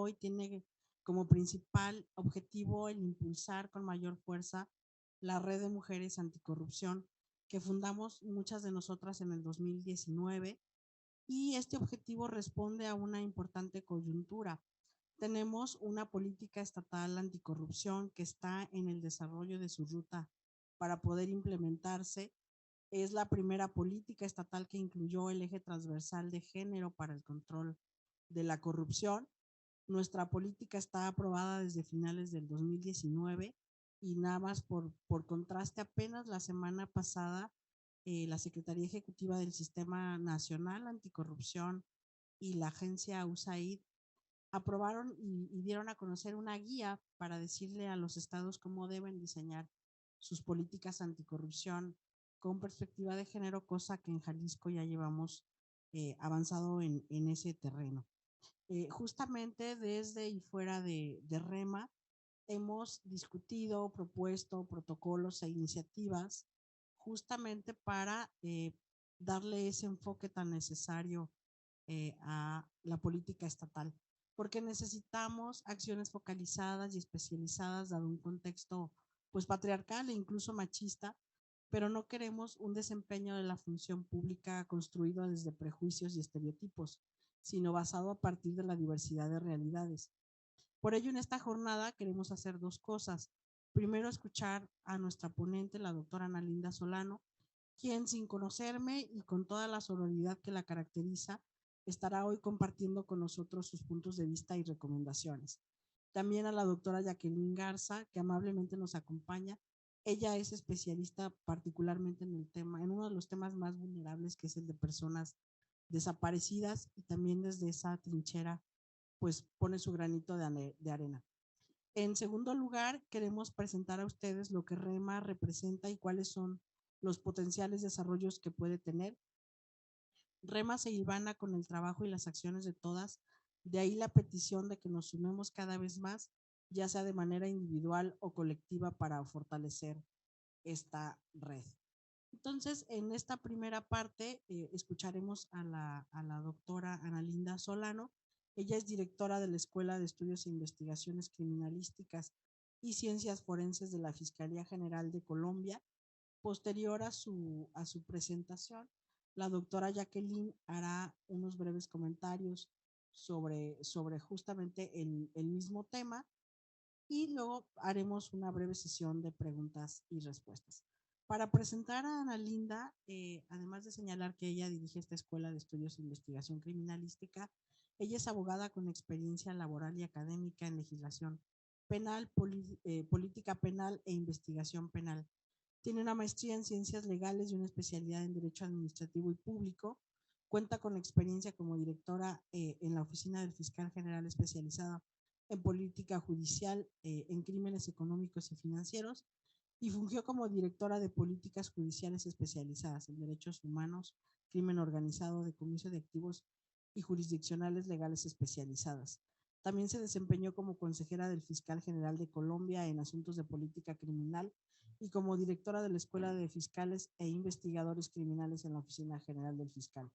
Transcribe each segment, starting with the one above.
hoy tiene como principal objetivo el impulsar con mayor fuerza la Red de Mujeres Anticorrupción, que fundamos muchas de nosotras en el 2019, y este objetivo responde a una importante coyuntura. Tenemos una política estatal anticorrupción que está en el desarrollo de su ruta para poder implementarse. Es la primera política estatal que incluyó el eje transversal de género para el control de la corrupción. Nuestra política está aprobada desde finales del 2019 y nada más por contraste, apenas la semana pasada la Secretaría Ejecutiva del Sistema Nacional Anticorrupción y la agencia USAID aprobaron y dieron a conocer una guía para decirle a los estados cómo deben diseñar sus políticas anticorrupción con perspectiva de género, cosa que en Jalisco ya llevamos avanzado en ese terreno. Justamente desde y fuera de REMA hemos discutido, propuesto protocolos e iniciativas justamente para darle ese enfoque tan necesario a la política estatal, porque necesitamos acciones focalizadas y especializadas dado un contexto pues patriarcal e incluso machista, pero no queremos un desempeño de la función pública construido desde prejuicios y estereotipos, sino basado a partir de la diversidad de realidades. Por ello, en esta jornada queremos hacer dos cosas. Primero, escuchar a nuestra ponente, la doctora Ana Linda Solano, quien, sin conocerme y con toda la sororidad que la caracteriza, estará hoy compartiendo con nosotros sus puntos de vista y recomendaciones. También a la doctora Jacqueline Garza, que amablemente nos acompaña. Ella es especialista particularmente en el tema, en uno de los temas más vulnerables, que es el de personas desaparecidas, y también desde esa trinchera pues pone su granito de arena. En segundo lugar, queremos presentar a ustedes lo que REMA representa y cuáles son los potenciales desarrollos que puede tener. REMA se hilvana con el trabajo y las acciones de todas, de ahí la petición de que nos sumemos cada vez más, ya sea de manera individual o colectiva, para fortalecer esta red. Entonces, en esta primera parte escucharemos a la doctora Ana Linda Solano. Ella es directora de la Escuela de Estudios e Investigaciones Criminalísticas y Ciencias Forenses de la Fiscalía General de Colombia. Posterior a su presentación, la doctora Jacqueline hará unos breves comentarios sobre justamente el mismo tema, y luego haremos una breve sesión de preguntas y respuestas. Para presentar a Ana Linda, además de señalar que ella dirige esta Escuela de Estudios e Investigación Criminalística, ella es abogada con experiencia laboral y académica en legislación penal, política penal e investigación penal. Tiene una maestría en ciencias legales y una especialidad en derecho administrativo y público. Cuenta con experiencia como directora en la oficina del fiscal general especializada en política judicial, en crímenes económicos y financieros, y fungió como directora de políticas judiciales especializadas en derechos humanos, crimen organizado, decomiso de activos y jurisdiccionales legales especializadas. También se desempeñó como consejera del fiscal general de Colombia en asuntos de política criminal y como directora de la Escuela de Fiscales e Investigadores Criminales en la Oficina General del Fiscal.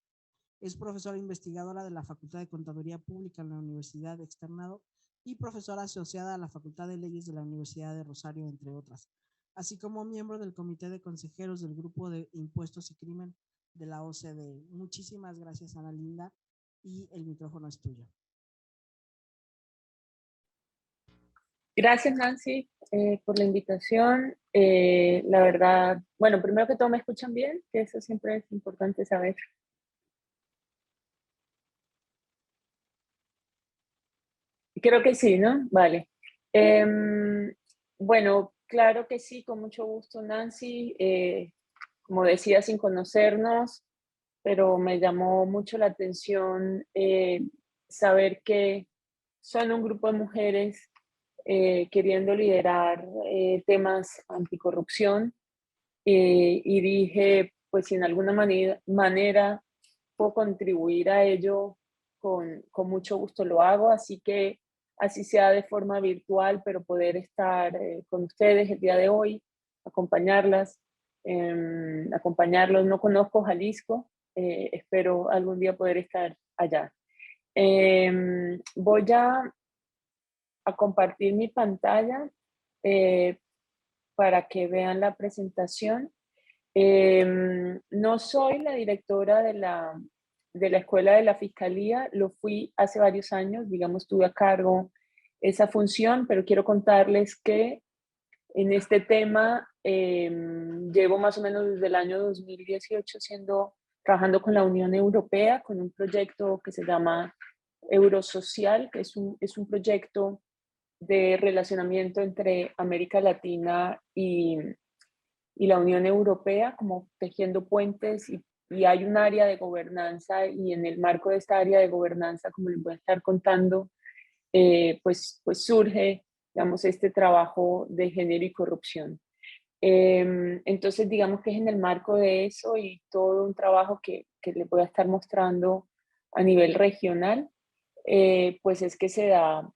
Es profesora investigadora de la Facultad de Contaduría Pública en la Universidad de Externado y profesora asociada a la Facultad de Leyes de la Universidad de Rosario, entre otras, así como miembro del Comité de Consejeros del Grupo de Impuestos y Crimen de la OCDE. Muchísimas gracias, Ana Linda, y el micrófono es tuyo. Gracias, Nancy, por la invitación. La verdad, bueno, primero que todo, ¿me escuchan bien? Que eso siempre es importante saber. Creo que sí, ¿no? Vale. Bueno, claro que sí, con mucho gusto, Nancy. Como decía, sin conocernos, pero me llamó mucho la atención saber que son un grupo de mujeres queriendo liderar temas anticorrupción, y dije, pues si en alguna manera puedo contribuir a ello, con mucho gusto lo hago, así que así sea de forma virtual, pero poder estar con ustedes el día de hoy, acompañarlas, acompañarlos. No conozco Jalisco, espero algún día poder estar allá. Voy a a compartir mi pantalla para que vean la presentación. No soy la directora de la Escuela de la Fiscalía, lo fui hace varios años, digamos, tuve a cargo esa función, pero quiero contarles que en este tema llevo más o menos desde el año 2018 trabajando con la Unión Europea, con un proyecto que se llama Eurosocial, que es un proyecto de relacionamiento entre América Latina y la Unión Europea, como tejiendo puentes, y hay un área de gobernanza, y en el marco de esta área de gobernanza, como les voy a estar contando, pues surge, digamos, este trabajo de género y corrupción. Entonces, digamos que es en el marco de eso y todo un trabajo que les voy a estar mostrando a nivel regional, pues es que se da,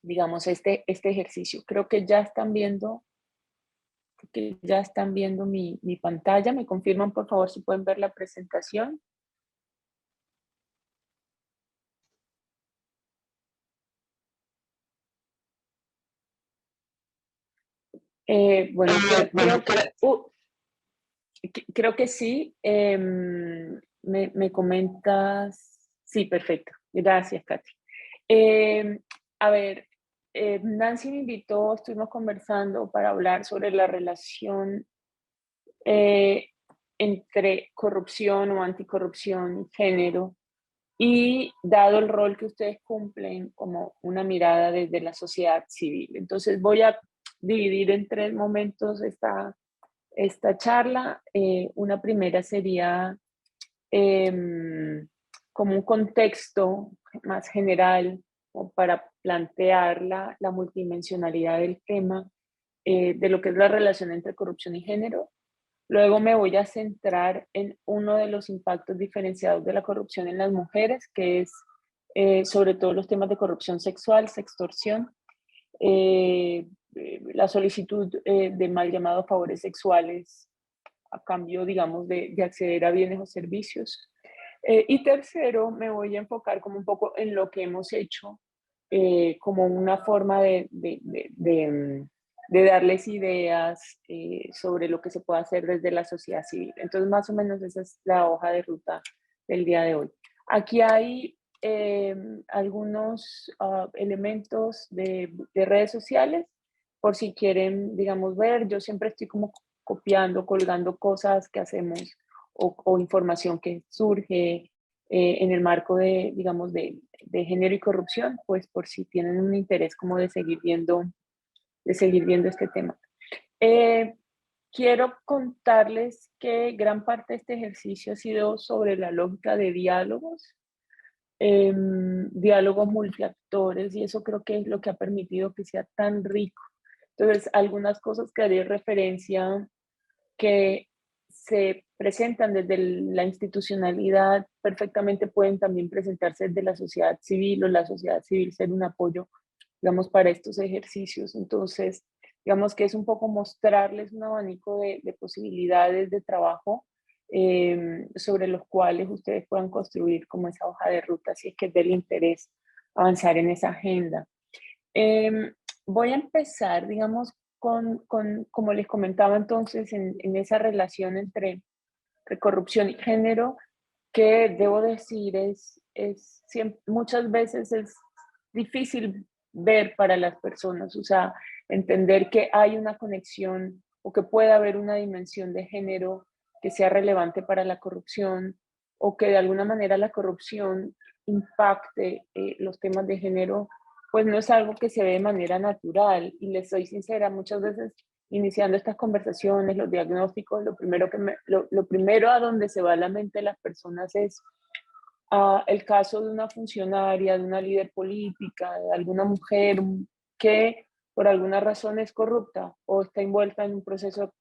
digamos, este ejercicio. Creo que ya están viendo mi pantalla. ¿Me confirman, por favor, si pueden ver la presentación? Bueno, creo que sí. Me comentas. Sí, perfecto. Gracias, Katy. A ver, Nancy me invitó, estuvimos conversando para hablar sobre la relación entre corrupción o anticorrupción y género, y dado el rol que ustedes cumplen como una mirada desde la sociedad civil. Entonces voy a dividir en 3 momentos esta charla. Una primera sería como un contexto más general, o para plantear la multidimensionalidad del tema, de lo que es la relación entre corrupción y género. Luego me voy a centrar en uno de los impactos diferenciados de la corrupción en las mujeres, que es sobre todo los temas de corrupción sexual, sextorsión, la solicitud de mal llamados favores sexuales a cambio, digamos, de acceder a bienes o servicios. Y tercero, me voy a enfocar como un poco en lo que hemos hecho como una forma de darles ideas sobre lo que se puede hacer desde la sociedad civil. Entonces, más o menos esa es la hoja de ruta del día de hoy. Aquí hay algunos elementos de redes sociales, por si quieren, digamos, ver. Yo siempre estoy como copiando, colgando cosas que hacemos o información que surge en el marco de, digamos, de género y corrupción, pues por si tienen un interés como de seguir viendo este tema. Quiero contarles que gran parte de este ejercicio ha sido sobre la lógica de diálogos, diálogos multiactores, y eso creo que es lo que ha permitido que sea tan rico. Entonces, algunas cosas que haré referencia que se presentan desde la institucionalidad perfectamente pueden también presentarse desde la sociedad civil, o la sociedad civil ser un apoyo, digamos, para estos ejercicios. Entonces, digamos que es un poco mostrarles un abanico de posibilidades de trabajo sobre los cuales ustedes puedan construir como esa hoja de ruta, si es que es del interés avanzar en esa agenda. Voy a empezar, digamos, como les comentaba entonces, en esa relación entre corrupción y género, que debo decir muchas veces es difícil ver para las personas, o sea, entender que hay una conexión o que puede haber una dimensión de género que sea relevante para la corrupción, o que de alguna manera la corrupción impacte los temas de género, pues no es algo que se ve de manera natural. Y les soy sincera, muchas veces iniciando estas conversaciones, los diagnósticos, lo primero a donde se va la mente de las personas es el caso de una funcionaria, de una líder política, de alguna mujer que por alguna razón es corrupta o está envuelta en un proceso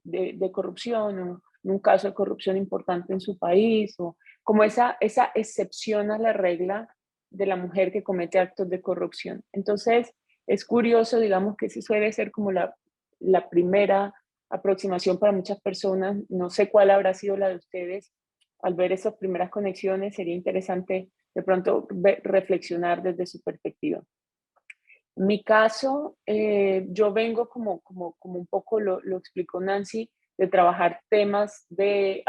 de corrupción, o en un caso de corrupción importante en su país, o como esa excepción a la regla de la mujer que comete actos de corrupción. Entonces, es curioso, digamos, que sí suele ser como la primera aproximación para muchas personas. No sé cuál habrá sido la de ustedes. Al ver esas primeras conexiones, sería interesante de pronto reflexionar desde su perspectiva. En mi caso, yo vengo como un poco lo explicó Nancy, de trabajar temas de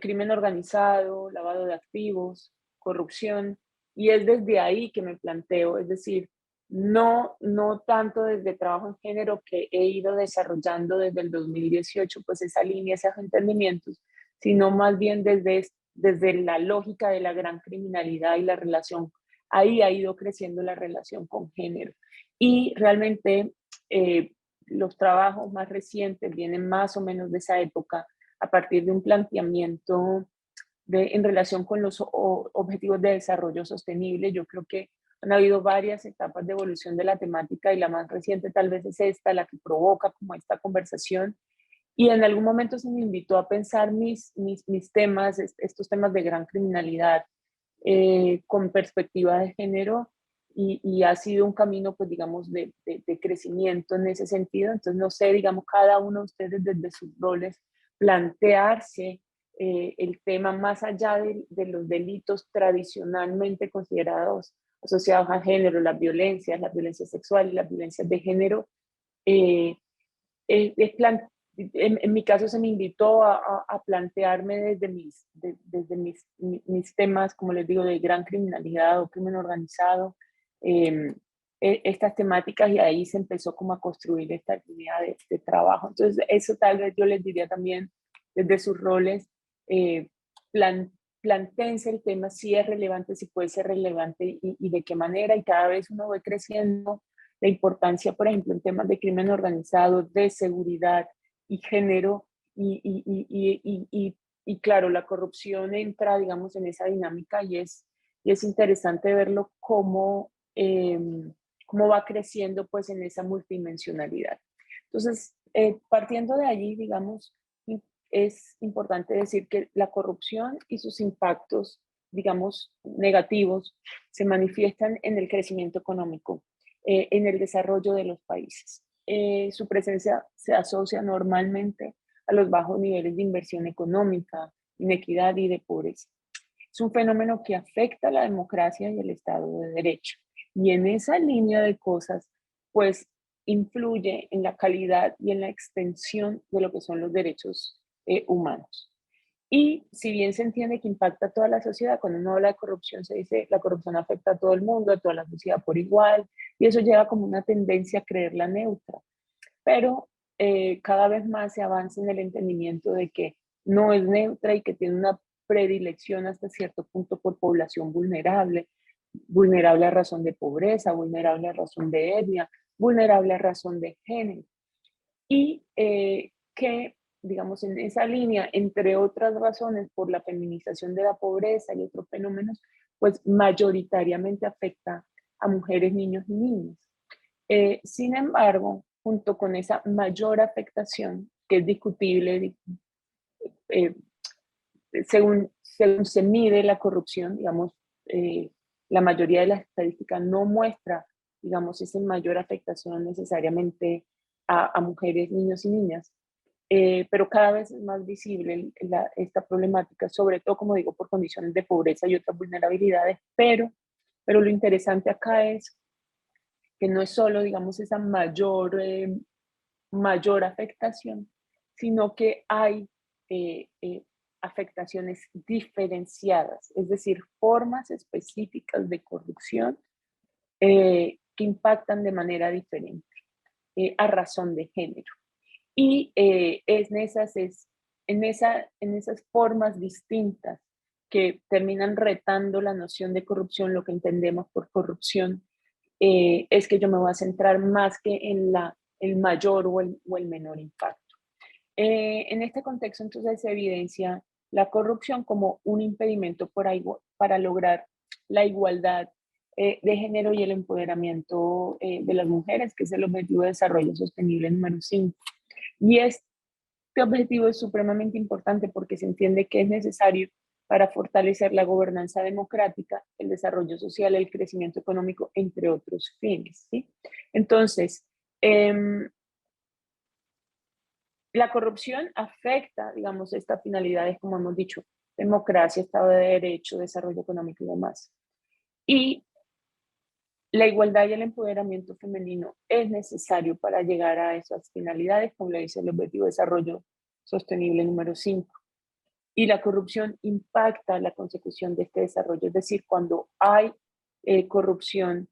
crimen organizado, lavado de activos, corrupción, y es desde ahí que me planteo, es decir, no tanto desde trabajo en género que he ido desarrollando desde el 2018, pues esa línea, esos entendimientos, sino más bien desde la lógica de la gran criminalidad y la relación. Ahí ha ido creciendo la relación con género. Y realmente los trabajos más recientes vienen más o menos de esa época, a partir de un planteamiento en relación con los objetivos de desarrollo sostenible. Yo creo que han habido varias etapas de evolución de la temática y la más reciente tal vez es esta, la que provoca como esta conversación. Y en algún momento se me invitó a pensar mis temas, estos temas de gran criminalidad, con perspectiva de género, y ha sido un camino, pues digamos, de crecimiento en ese sentido. Entonces, no sé, digamos, cada uno de ustedes desde sus roles, plantearse el tema más allá de los delitos tradicionalmente considerados asociados a género, las violencias sexuales, las violencias de género, eh, es en mi caso se me invitó a plantearme desde mis temas, como les digo, de gran criminalidad o crimen organizado, eh, estas temáticas, y ahí se empezó como a construir esta línea de trabajo. Entonces, eso tal vez yo les diría también desde sus roles, eh, plan, plantéense el tema, si es relevante, si puede ser relevante y de qué manera, y cada vez uno va creciendo la importancia, por ejemplo, en temas de crimen organizado, de seguridad y género, y claro, la corrupción entra, digamos, en esa dinámica, y es interesante verlo cómo va creciendo pues en esa multidimensionalidad. Entonces, partiendo de allí, digamos, es importante decir que la corrupción y sus impactos, digamos, negativos, se manifiestan en el crecimiento económico, en el desarrollo de los países. Su presencia se asocia normalmente a los bajos niveles de inversión económica, inequidad y de pobreza. Es un fenómeno que afecta a la democracia y el Estado de Derecho. Y en esa línea de cosas, pues influye en la calidad y en la extensión de lo que son los derechos humanos. Y si bien se entiende que impacta a toda la sociedad, cuando uno habla de corrupción se dice la corrupción afecta a todo el mundo, a toda la sociedad por igual, y eso lleva como una tendencia a creerla neutra. Pero cada vez más se avanza en el entendimiento de que no es neutra y que tiene una predilección hasta cierto punto por población vulnerable, vulnerable a razón de pobreza, vulnerable a razón de etnia, vulnerable a razón de género. Y que, digamos, en esa línea, entre otras razones, por la feminización de la pobreza y otros fenómenos, pues mayoritariamente afecta a mujeres, niños y niñas. Sin embargo, junto con esa mayor afectación, que es discutible, eh, según se mide la corrupción, digamos, la mayoría de las estadísticas no muestra, digamos, esa mayor afectación necesariamente a mujeres, niños y niñas, pero cada vez es más visible esta problemática, sobre todo, como digo, por condiciones de pobreza y otras vulnerabilidades, pero lo interesante acá es que no es solo, digamos, esa mayor afectación, sino que hay afectaciones diferenciadas, es decir, formas específicas de corrupción que impactan de manera diferente a razón de género. Y en esas formas distintas que terminan retando la noción de corrupción, lo que entendemos por corrupción, es que yo me voy a centrar más que en el mayor o el menor impacto. En este contexto, entonces, se evidencia la corrupción como un impedimento para lograr la igualdad de género y el empoderamiento de las mujeres, que es el objetivo de desarrollo sostenible número 5. Y este objetivo es supremamente importante porque se entiende que es necesario para fortalecer la gobernanza democrática, el desarrollo social, el crecimiento económico, entre otros fines, ¿sí? Entonces, la corrupción afecta, digamos, estas finalidades, como hemos dicho, democracia, Estado de Derecho, desarrollo económico y demás. Y la igualdad y el empoderamiento femenino es necesario para llegar a esas finalidades, como le dice el Objetivo de Desarrollo Sostenible número 5. Y la corrupción impacta la consecución de este desarrollo, es decir, cuando hay corrupción,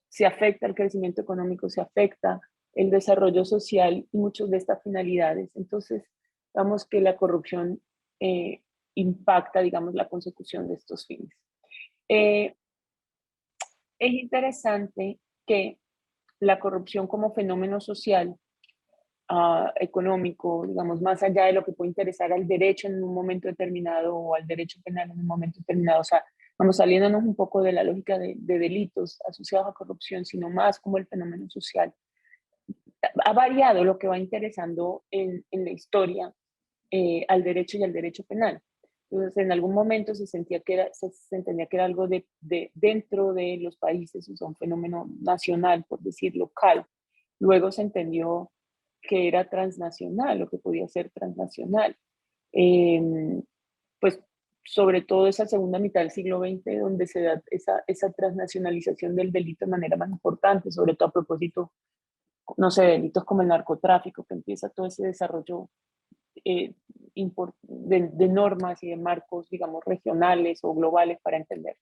se afecta el crecimiento económico, se afecta el desarrollo social y muchas de estas finalidades. Entonces, digamos que la corrupción impacta, digamos, la consecución de estos fines. Es interesante que la corrupción como fenómeno social, económico, digamos, más allá de lo que puede interesar al derecho en un momento determinado o al derecho penal en un momento determinado, o sea, vamos saliéndonos un poco de la lógica de delitos asociados a corrupción, sino más como el fenómeno social. Ha variado lo que va interesando en la historia al derecho y al derecho penal. Entonces, en algún momento se entendía que era algo de dentro de los países, o sea, un fenómeno nacional, por decir, local. Luego se entendió que era transnacional o que podía ser transnacional. Pues sobre todo esa segunda mitad del siglo XX, donde se da esa transnacionalización del delito de manera más importante, sobre todo a propósito, no sé, delitos como el narcotráfico, que empieza todo ese desarrollo de normas y de marcos, digamos, regionales o globales para entender.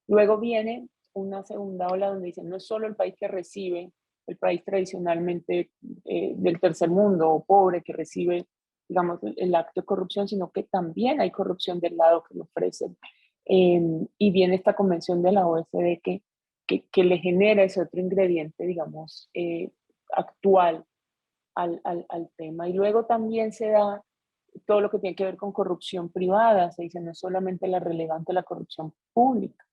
Luego viene una segunda ola donde dicen, no es solo el país que recibe, el país tradicionalmente del tercer mundo o pobre que recibe, digamos, el acto de corrupción, sino que también hay corrupción del lado que lo ofrecen. Y viene esta convención de la OECD que le genera ese otro ingrediente, digamos, actual al tema. Y luego también se da todo lo que tiene que ver con corrupción privada, se dice no solamente la relevante, la corrupción pública.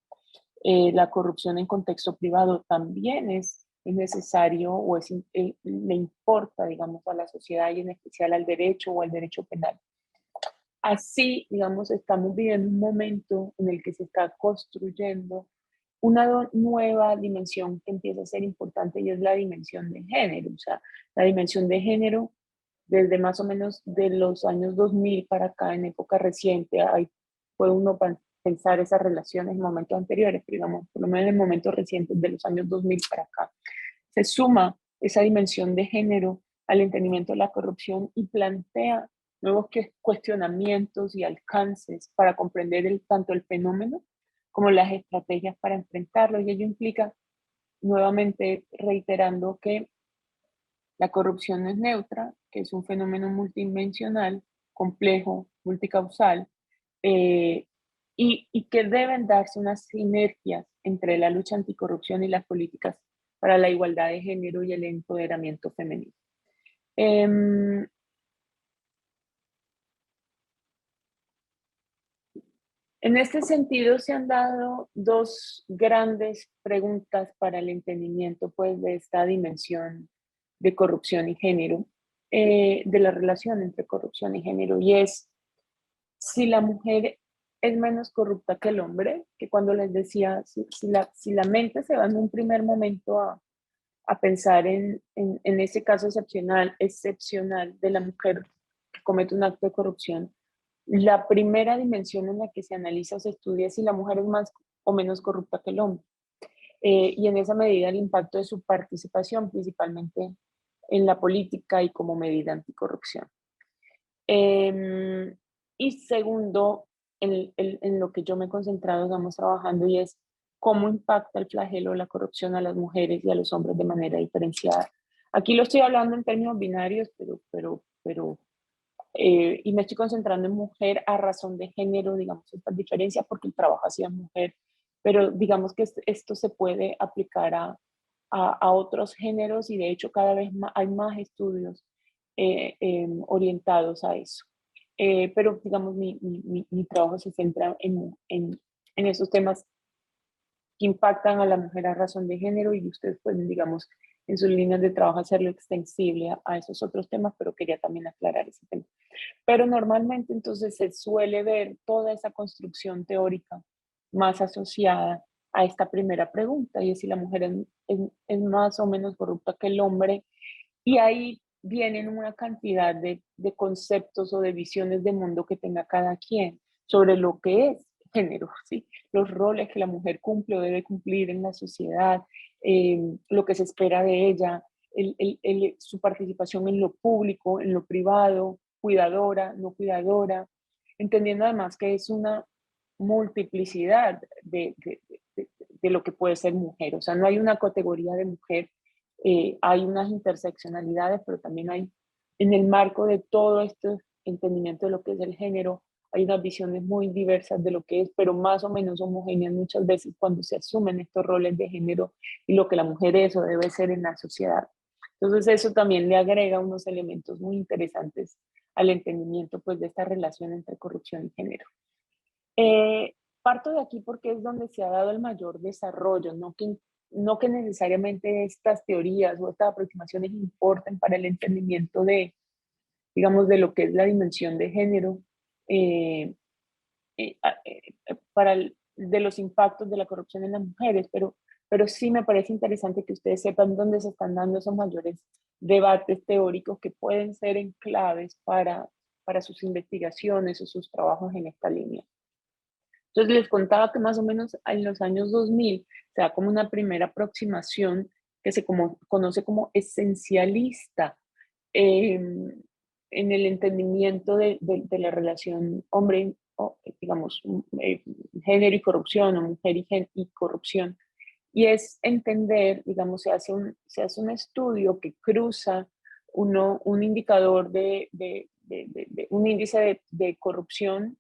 La corrupción en contexto privado también es necesario o le importa, digamos, a la sociedad y en especial al derecho o al derecho penal. Así, digamos, estamos viviendo un momento en el que se está construyendo una nueva dimensión que empieza a ser importante y es la dimensión de género. O sea, la dimensión de género desde más o menos de los años 2000 para acá, en época reciente, puede uno pensar esas relaciones en momentos anteriores, pero digamos, por lo menos en momentos recientes de los años 2000 para acá, se suma esa dimensión de género al entendimiento de la corrupción y plantea nuevos cuestionamientos y alcances para comprender tanto el fenómeno como las estrategias para enfrentarlo. Y ello implica, nuevamente reiterando, que la corrupción no es neutra, que es un fenómeno multidimensional, complejo, multicausal, eh, y que deben darse unas sinergias entre la lucha anticorrupción y las políticas para la igualdad de género y el empoderamiento femenino. En este sentido, se han dado dos grandes preguntas para el entendimiento, pues, de esta dimensión de corrupción y género, de la relación entre corrupción y género, y es si la mujer es menos corrupta que el hombre, que cuando les decía, si la mente se va en un primer momento a pensar en ese caso excepcional de la mujer que comete un acto de corrupción, la primera dimensión en la que se analiza o se estudia es si la mujer es más o menos corrupta que el hombre. Y en esa medida el impacto de su participación, principalmente en la política y como medida anticorrupción. Y segundo, en lo que yo me he concentrado, estamos trabajando, y es cómo impacta el flagelo de la corrupción a las mujeres y a los hombres de manera diferenciada. Aquí lo estoy hablando en términos binarios, y me estoy concentrando en mujer a razón de género, digamos, esta diferencia porque el trabajo hacia mujer, pero digamos que esto se puede aplicar a otros géneros y de hecho cada vez más, hay más estudios orientados a eso. Pero digamos, mi trabajo se centra en esos temas que impactan a la mujer a razón de género y ustedes pueden, digamos, en sus líneas de trabajo hacerlo extensible a esos otros temas, pero quería también aclarar ese tema. Pero normalmente entonces se suele ver toda esa construcción teórica más asociada a esta primera pregunta, y es si la mujer es más o menos corrupta que el hombre, y ahí vienen una cantidad de conceptos o de visiones de mundo que tenga cada quien. sobre lo que es género, ¿sí? Los roles que la mujer cumple o debe cumplir en la sociedad, lo que se espera de ella, su participación en lo público, en lo privado, cuidadora, no cuidadora, entendiendo además que es una multiplicidad de lo que puede ser mujer, o sea, no hay una categoría de mujer, hay unas interseccionalidades, pero también hay, en el marco de todo este entendimiento de lo que es el género, hay unas visiones muy diversas de lo que es, pero más o menos homogéneas muchas veces cuando se asumen estos roles de género y lo que la mujer es o debe ser en la sociedad. Entonces eso también le agrega unos elementos muy interesantes al entendimiento pues, de esta relación entre corrupción y género. Parto de aquí porque es donde se ha dado el mayor desarrollo, no que necesariamente estas teorías o estas aproximaciones importen para el entendimiento de, digamos, de lo que es la dimensión de género, de los impactos de la corrupción en las mujeres, pero sí me parece interesante que ustedes sepan dónde se están dando esos mayores debates teóricos que pueden ser en claves para sus investigaciones o sus trabajos en esta línea. Entonces les contaba que más o menos en los años 2000 se da como una primera aproximación que se conoce como esencialista en el entendimiento de la relación hombre, digamos, género y corrupción o mujer y corrupción. Y es entender, digamos, se hace un estudio que cruza un indicador un índice de corrupción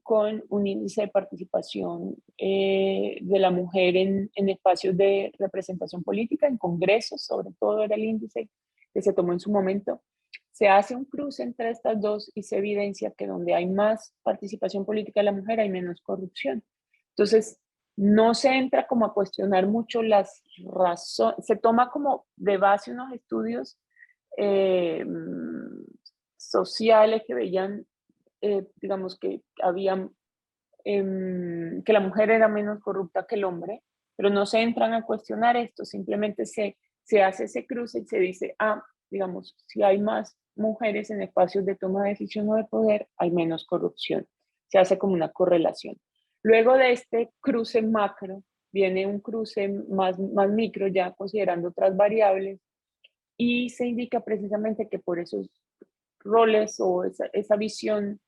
con un índice de participación de la mujer en espacios de representación política, en congresos, sobre todo era el índice que se tomó en su momento. Se hace un cruce entre estas dos y se evidencia que donde hay más participación política de la mujer hay menos corrupción. Entonces, no se entra como a cuestionar mucho las razones, se toma como de base unos estudios eh, sociales que veían digamos que había, que la mujer era menos corrupta que el hombre, pero no se entran a cuestionar esto, simplemente se hace ese cruce y se dice, digamos, si hay más mujeres en espacios de toma de decisión o de poder, hay menos corrupción. Se hace como una correlación. Luego de este cruce macro, viene un cruce más micro, ya considerando otras variables, y se indica precisamente que por esos roles o esa visión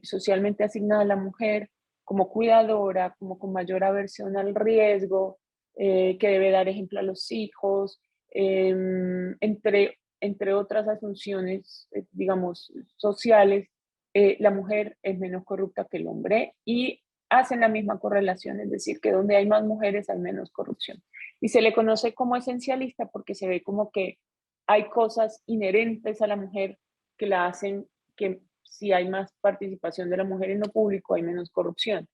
socialmente asignada a la mujer como cuidadora, como con mayor aversión al riesgo, que debe dar ejemplo a los hijos, entre otras asunciones, digamos, sociales, la mujer es menos corrupta que el hombre y hacen la misma correlación, es decir, que donde hay más mujeres hay menos corrupción. Y se le conoce como esencialista porque se ve como que hay cosas inherentes a la mujer que la hacen que si hay más participación de la mujer en lo público hay menos corrupción.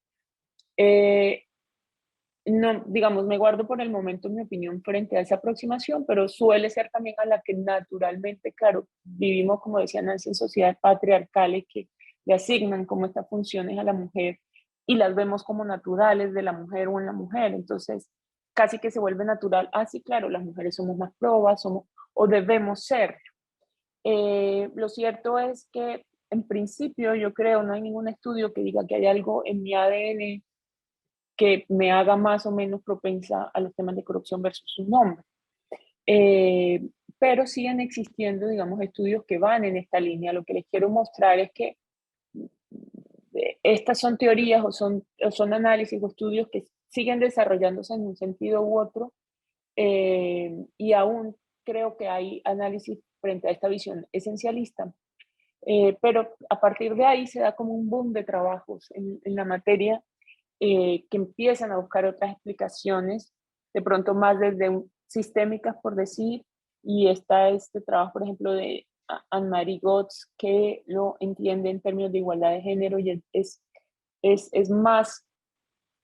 No, digamos, me guardo por el momento mi opinión frente a esa aproximación, pero suele ser también a la que naturalmente, claro, vivimos, como decía Nancy, en sociedades patriarcales que le asignan como estas funciones a la mujer y las vemos como naturales de la mujer o en la mujer. Entonces, casi que se vuelve natural. Sí, claro, las mujeres somos más probas, somos o debemos ser. Lo cierto es que en principio yo creo, no hay ningún estudio que diga que hay algo en mi ADN que me haga más o menos propensa a los temas de corrupción versus un hombre. Pero siguen existiendo, digamos, estudios que van en esta línea. Lo que les quiero mostrar es que estas son teorías o son análisis o estudios que siguen desarrollándose en un sentido u otro y aún creo que hay análisis frente a esta visión esencialista. Pero a partir de ahí se da como un boom de trabajos en la materia que empiezan a buscar otras explicaciones, de pronto más desde sistémicas, por decir, y está este trabajo, por ejemplo, de Anne-Marie Gotz, que lo entiende en términos de igualdad de género y es más,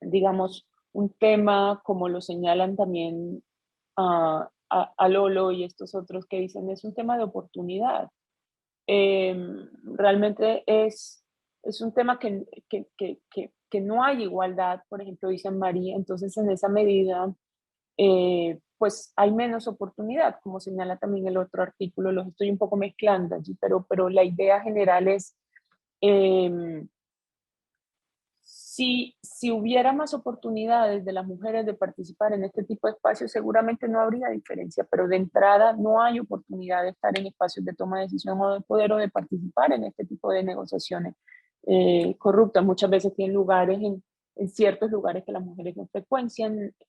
digamos, un tema, como lo señalan también a Lolo y estos otros que dicen, es un tema de oportunidad. Realmente es un tema que no hay igualdad, por ejemplo, dice María, entonces en esa medida, pues hay menos oportunidad, como señala también el otro artículo, los estoy un poco mezclando allí, pero la idea general es si hubiera más oportunidades de las mujeres de participar en este tipo de espacios, seguramente no habría diferencia, pero de entrada no hay oportunidad de estar en espacios de toma de decisión o de poder o de participar en este tipo de negociaciones corruptas. Muchas veces tienen lugares en ciertos lugares que las mujeres no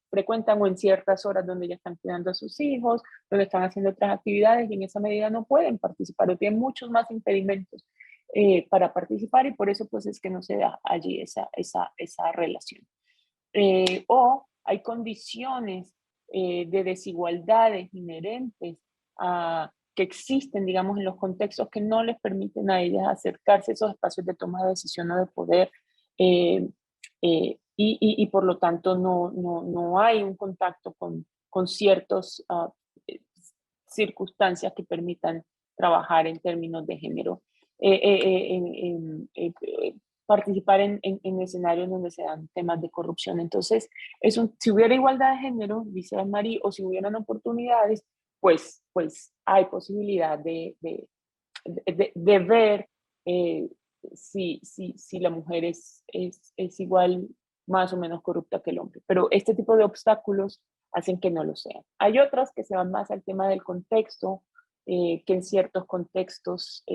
frecuentan o en ciertas horas donde ya están cuidando a sus hijos, donde están haciendo otras actividades y en esa medida no pueden participar o tienen muchos más impedimentos para participar y por eso pues es que no se da allí esa relación. O hay condiciones de desigualdades inherentes que existen, digamos, en los contextos que no les permiten a ellas acercarse a esos espacios de toma de decisión o de poder y por lo tanto no hay un contacto con ciertas circunstancias que permitan trabajar en términos de género. Participar en escenarios donde se dan temas de corrupción. Entonces, si hubiera igualdad de género, dice María, o si hubieran oportunidades, pues hay posibilidad de ver si la mujer es igual, más o menos corrupta que el hombre. Pero este tipo de obstáculos hacen que no lo sean. Hay otras que se van más al tema del contexto, que en ciertos contextos,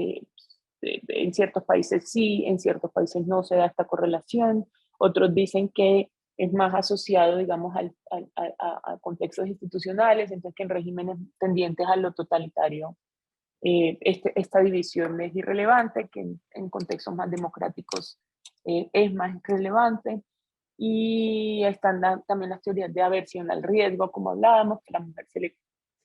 en ciertos países sí, en ciertos países no se da esta correlación. Otros dicen que es más asociado, digamos, a contextos institucionales, entonces que en regímenes tendientes a lo totalitario esta división es irrelevante, que en contextos más democráticos es más relevante. Y están también las teorías de aversión al riesgo, como hablábamos, que a la mujer se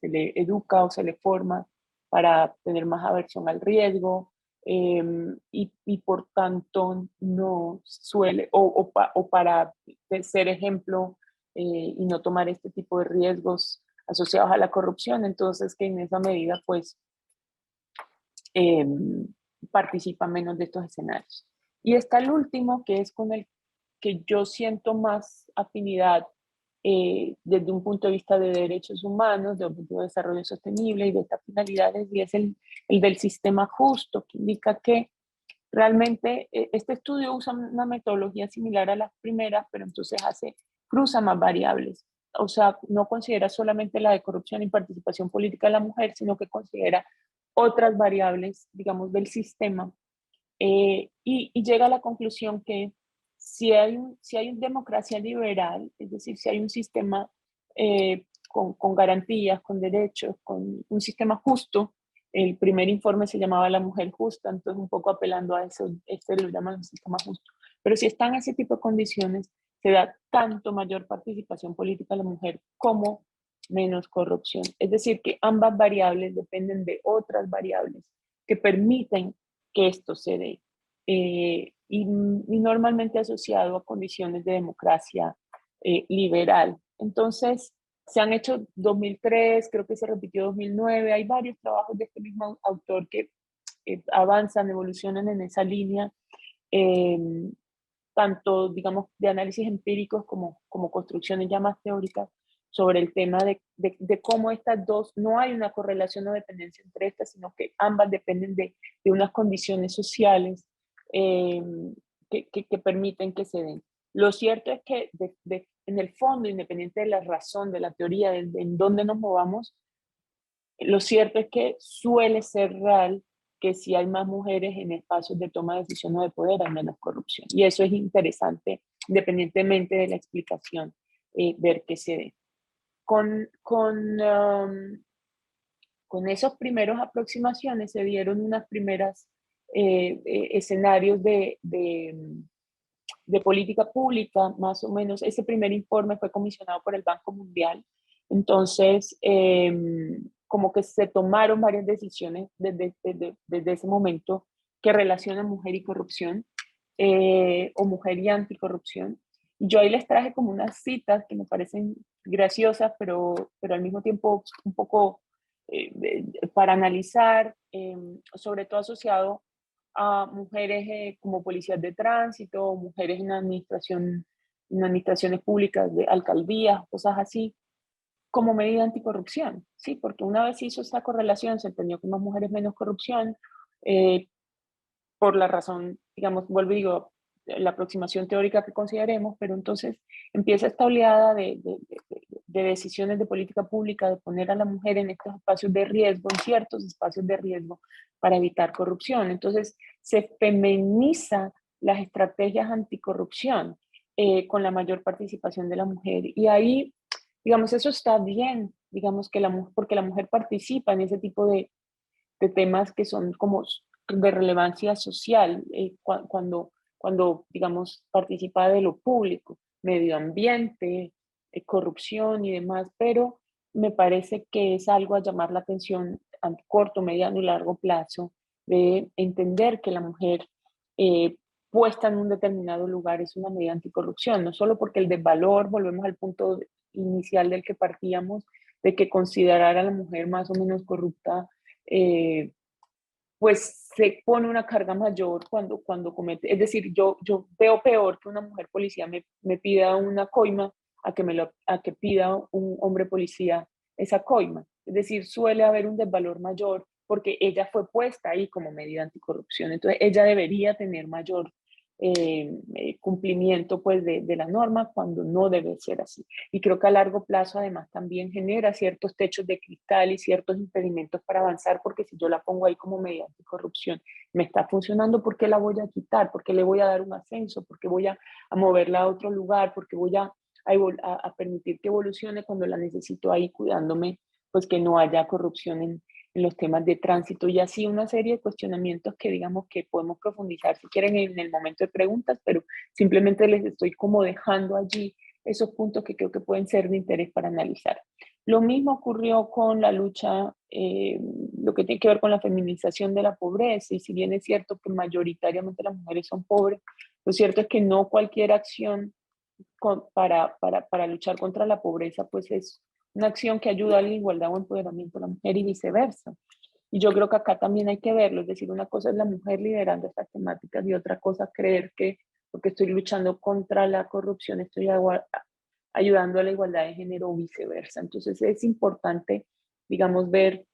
le educa o se le forma para tener más aversión al riesgo y por tanto no suele, o para ser ejemplo y no tomar este tipo de riesgos asociados a la corrupción, entonces que en esa medida pues eh, participa menos de estos escenarios. Y está el último, que es con el que yo siento más afinidad desde un punto de vista de derechos humanos, de objetivo de desarrollo sostenible y de estas finalidades, y es el del sistema justo, que indica que realmente este estudio usa una metodología similar a las primeras, pero entonces cruza más variables. O sea, no considera solamente la de corrupción y participación política de la mujer, sino que considera otras variables, digamos, del sistema y llega a la conclusión que si hay una democracia liberal, es decir, si hay un sistema con garantías, con derechos, con un sistema justo, el primer informe se llamaba La Mujer Justa, entonces un poco apelando a eso, este lo llaman un sistema justo. Pero si están ese tipo de condiciones, se da tanto mayor participación política a la mujer como menos corrupción. Es decir, que ambas variables dependen de otras variables que permiten que esto se dé. Y normalmente asociado a condiciones de democracia liberal. Entonces, se han hecho 2003, creo que se repitió 2009, hay varios trabajos de este mismo autor que avanzan, evolucionan en esa línea, eh, tanto, digamos, de análisis empíricos como construcciones ya más teóricas sobre el tema de cómo estas dos, no hay una correlación o dependencia entre estas, sino que ambas dependen de unas condiciones sociales eh, que permiten que se den. Lo cierto es que en el fondo, independiente de la razón, de la teoría, de en dónde nos movamos, lo cierto es que suele ser real que si hay más mujeres en espacios de toma de decisión o de poder, hay menos corrupción. Y eso es interesante, independientemente de la explicación, ver qué se ve. Con esos primeros aproximaciones se dieron unas primeras escenarios de política pública, más o menos. Ese primer informe fue comisionado por el Banco Mundial. Entonces, como que se tomaron varias decisiones desde ese momento que relacionan mujer y corrupción o mujer y anticorrupción. Yo ahí les traje como unas citas que me parecen graciosas, pero al mismo tiempo un poco para analizar, sobre todo asociado a mujeres como policías de tránsito, mujeres en administraciones públicas de alcaldías, cosas así, como medida anticorrupción, ¿sí? Porque una vez se hizo esa correlación, se entendió que más mujeres menos corrupción, por la razón, digamos, vuelvo y digo, la aproximación teórica que consideremos, pero entonces empieza esta oleada de decisiones de política pública, de poner a la mujer en estos espacios de riesgo, en ciertos espacios de riesgo para evitar corrupción. Entonces se feminiza las estrategias anticorrupción con la mayor participación de la mujer. Y ahí, digamos, eso está bien, digamos que porque la mujer participa en ese tipo de temas que son como de relevancia social, cuando, digamos, participa de lo público, medio ambiente, corrupción y demás, pero me parece que es algo a llamar la atención a corto, mediano y largo plazo, de entender que la mujer puesta en un determinado lugar es una medida anticorrupción, no solo porque el desvalor, volvemos al punto inicial del que partíamos, de que considerar a la mujer más o menos corrupta eh, pues se pone una carga mayor cuando comete, es decir, yo veo peor que una mujer policía me pida una coima a que pida un hombre policía esa coima. Es decir, suele haber un desvalor mayor porque ella fue puesta ahí como medida anticorrupción. Entonces, ella debería tener mayor cumplimiento pues de la norma cuando no debe ser así. Y creo que a largo plazo además también genera ciertos techos de cristal y ciertos impedimentos para avanzar, porque si yo la pongo ahí como medida anticorrupción, me está funcionando, ¿por qué la voy a quitar? ¿Por qué le voy a dar un ascenso? ¿Por qué voy a moverla a otro lugar? ¿Por qué voy a permitir que evolucione cuando la necesito ahí cuidándome, pues que no haya corrupción en los temas de tránsito? Y así una serie de cuestionamientos que digamos que podemos profundizar si quieren en el momento de preguntas, pero simplemente les estoy como dejando allí esos puntos que creo que pueden ser de interés para analizar. Lo mismo ocurrió con la lucha, lo que tiene que ver con la feminización de la pobreza, y si bien es cierto que mayoritariamente las mujeres son pobres, lo cierto es que no cualquier acción para luchar contra la pobreza pues es una acción que ayuda a la igualdad o empoderamiento de la mujer y viceversa. Y yo creo que acá también hay que verlo, es decir, una cosa es la mujer liderando estas temáticas y otra cosa creer que porque estoy luchando contra la corrupción estoy ayudando a la igualdad de género o viceversa. Entonces es importante, digamos, ver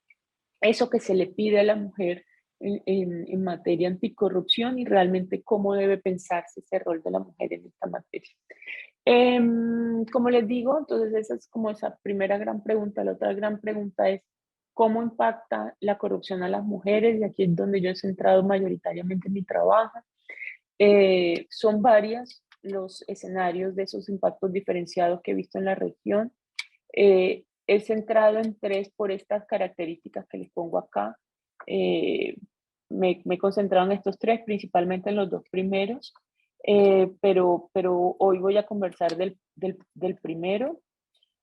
eso que se le pide a la mujer en materia anticorrupción y realmente cómo debe pensarse ese rol de la mujer en esta materia. Como les digo, entonces esa es como esa primera gran pregunta. La otra gran pregunta es cómo impacta la corrupción a las mujeres, y aquí es donde yo he centrado mayoritariamente mi trabajo. Son varios los escenarios de esos impactos diferenciados que he visto en la región. He centrado en tres por estas características que les pongo acá. Me he concentrado en estos tres, principalmente en los dos primeros, pero hoy voy a conversar del primero,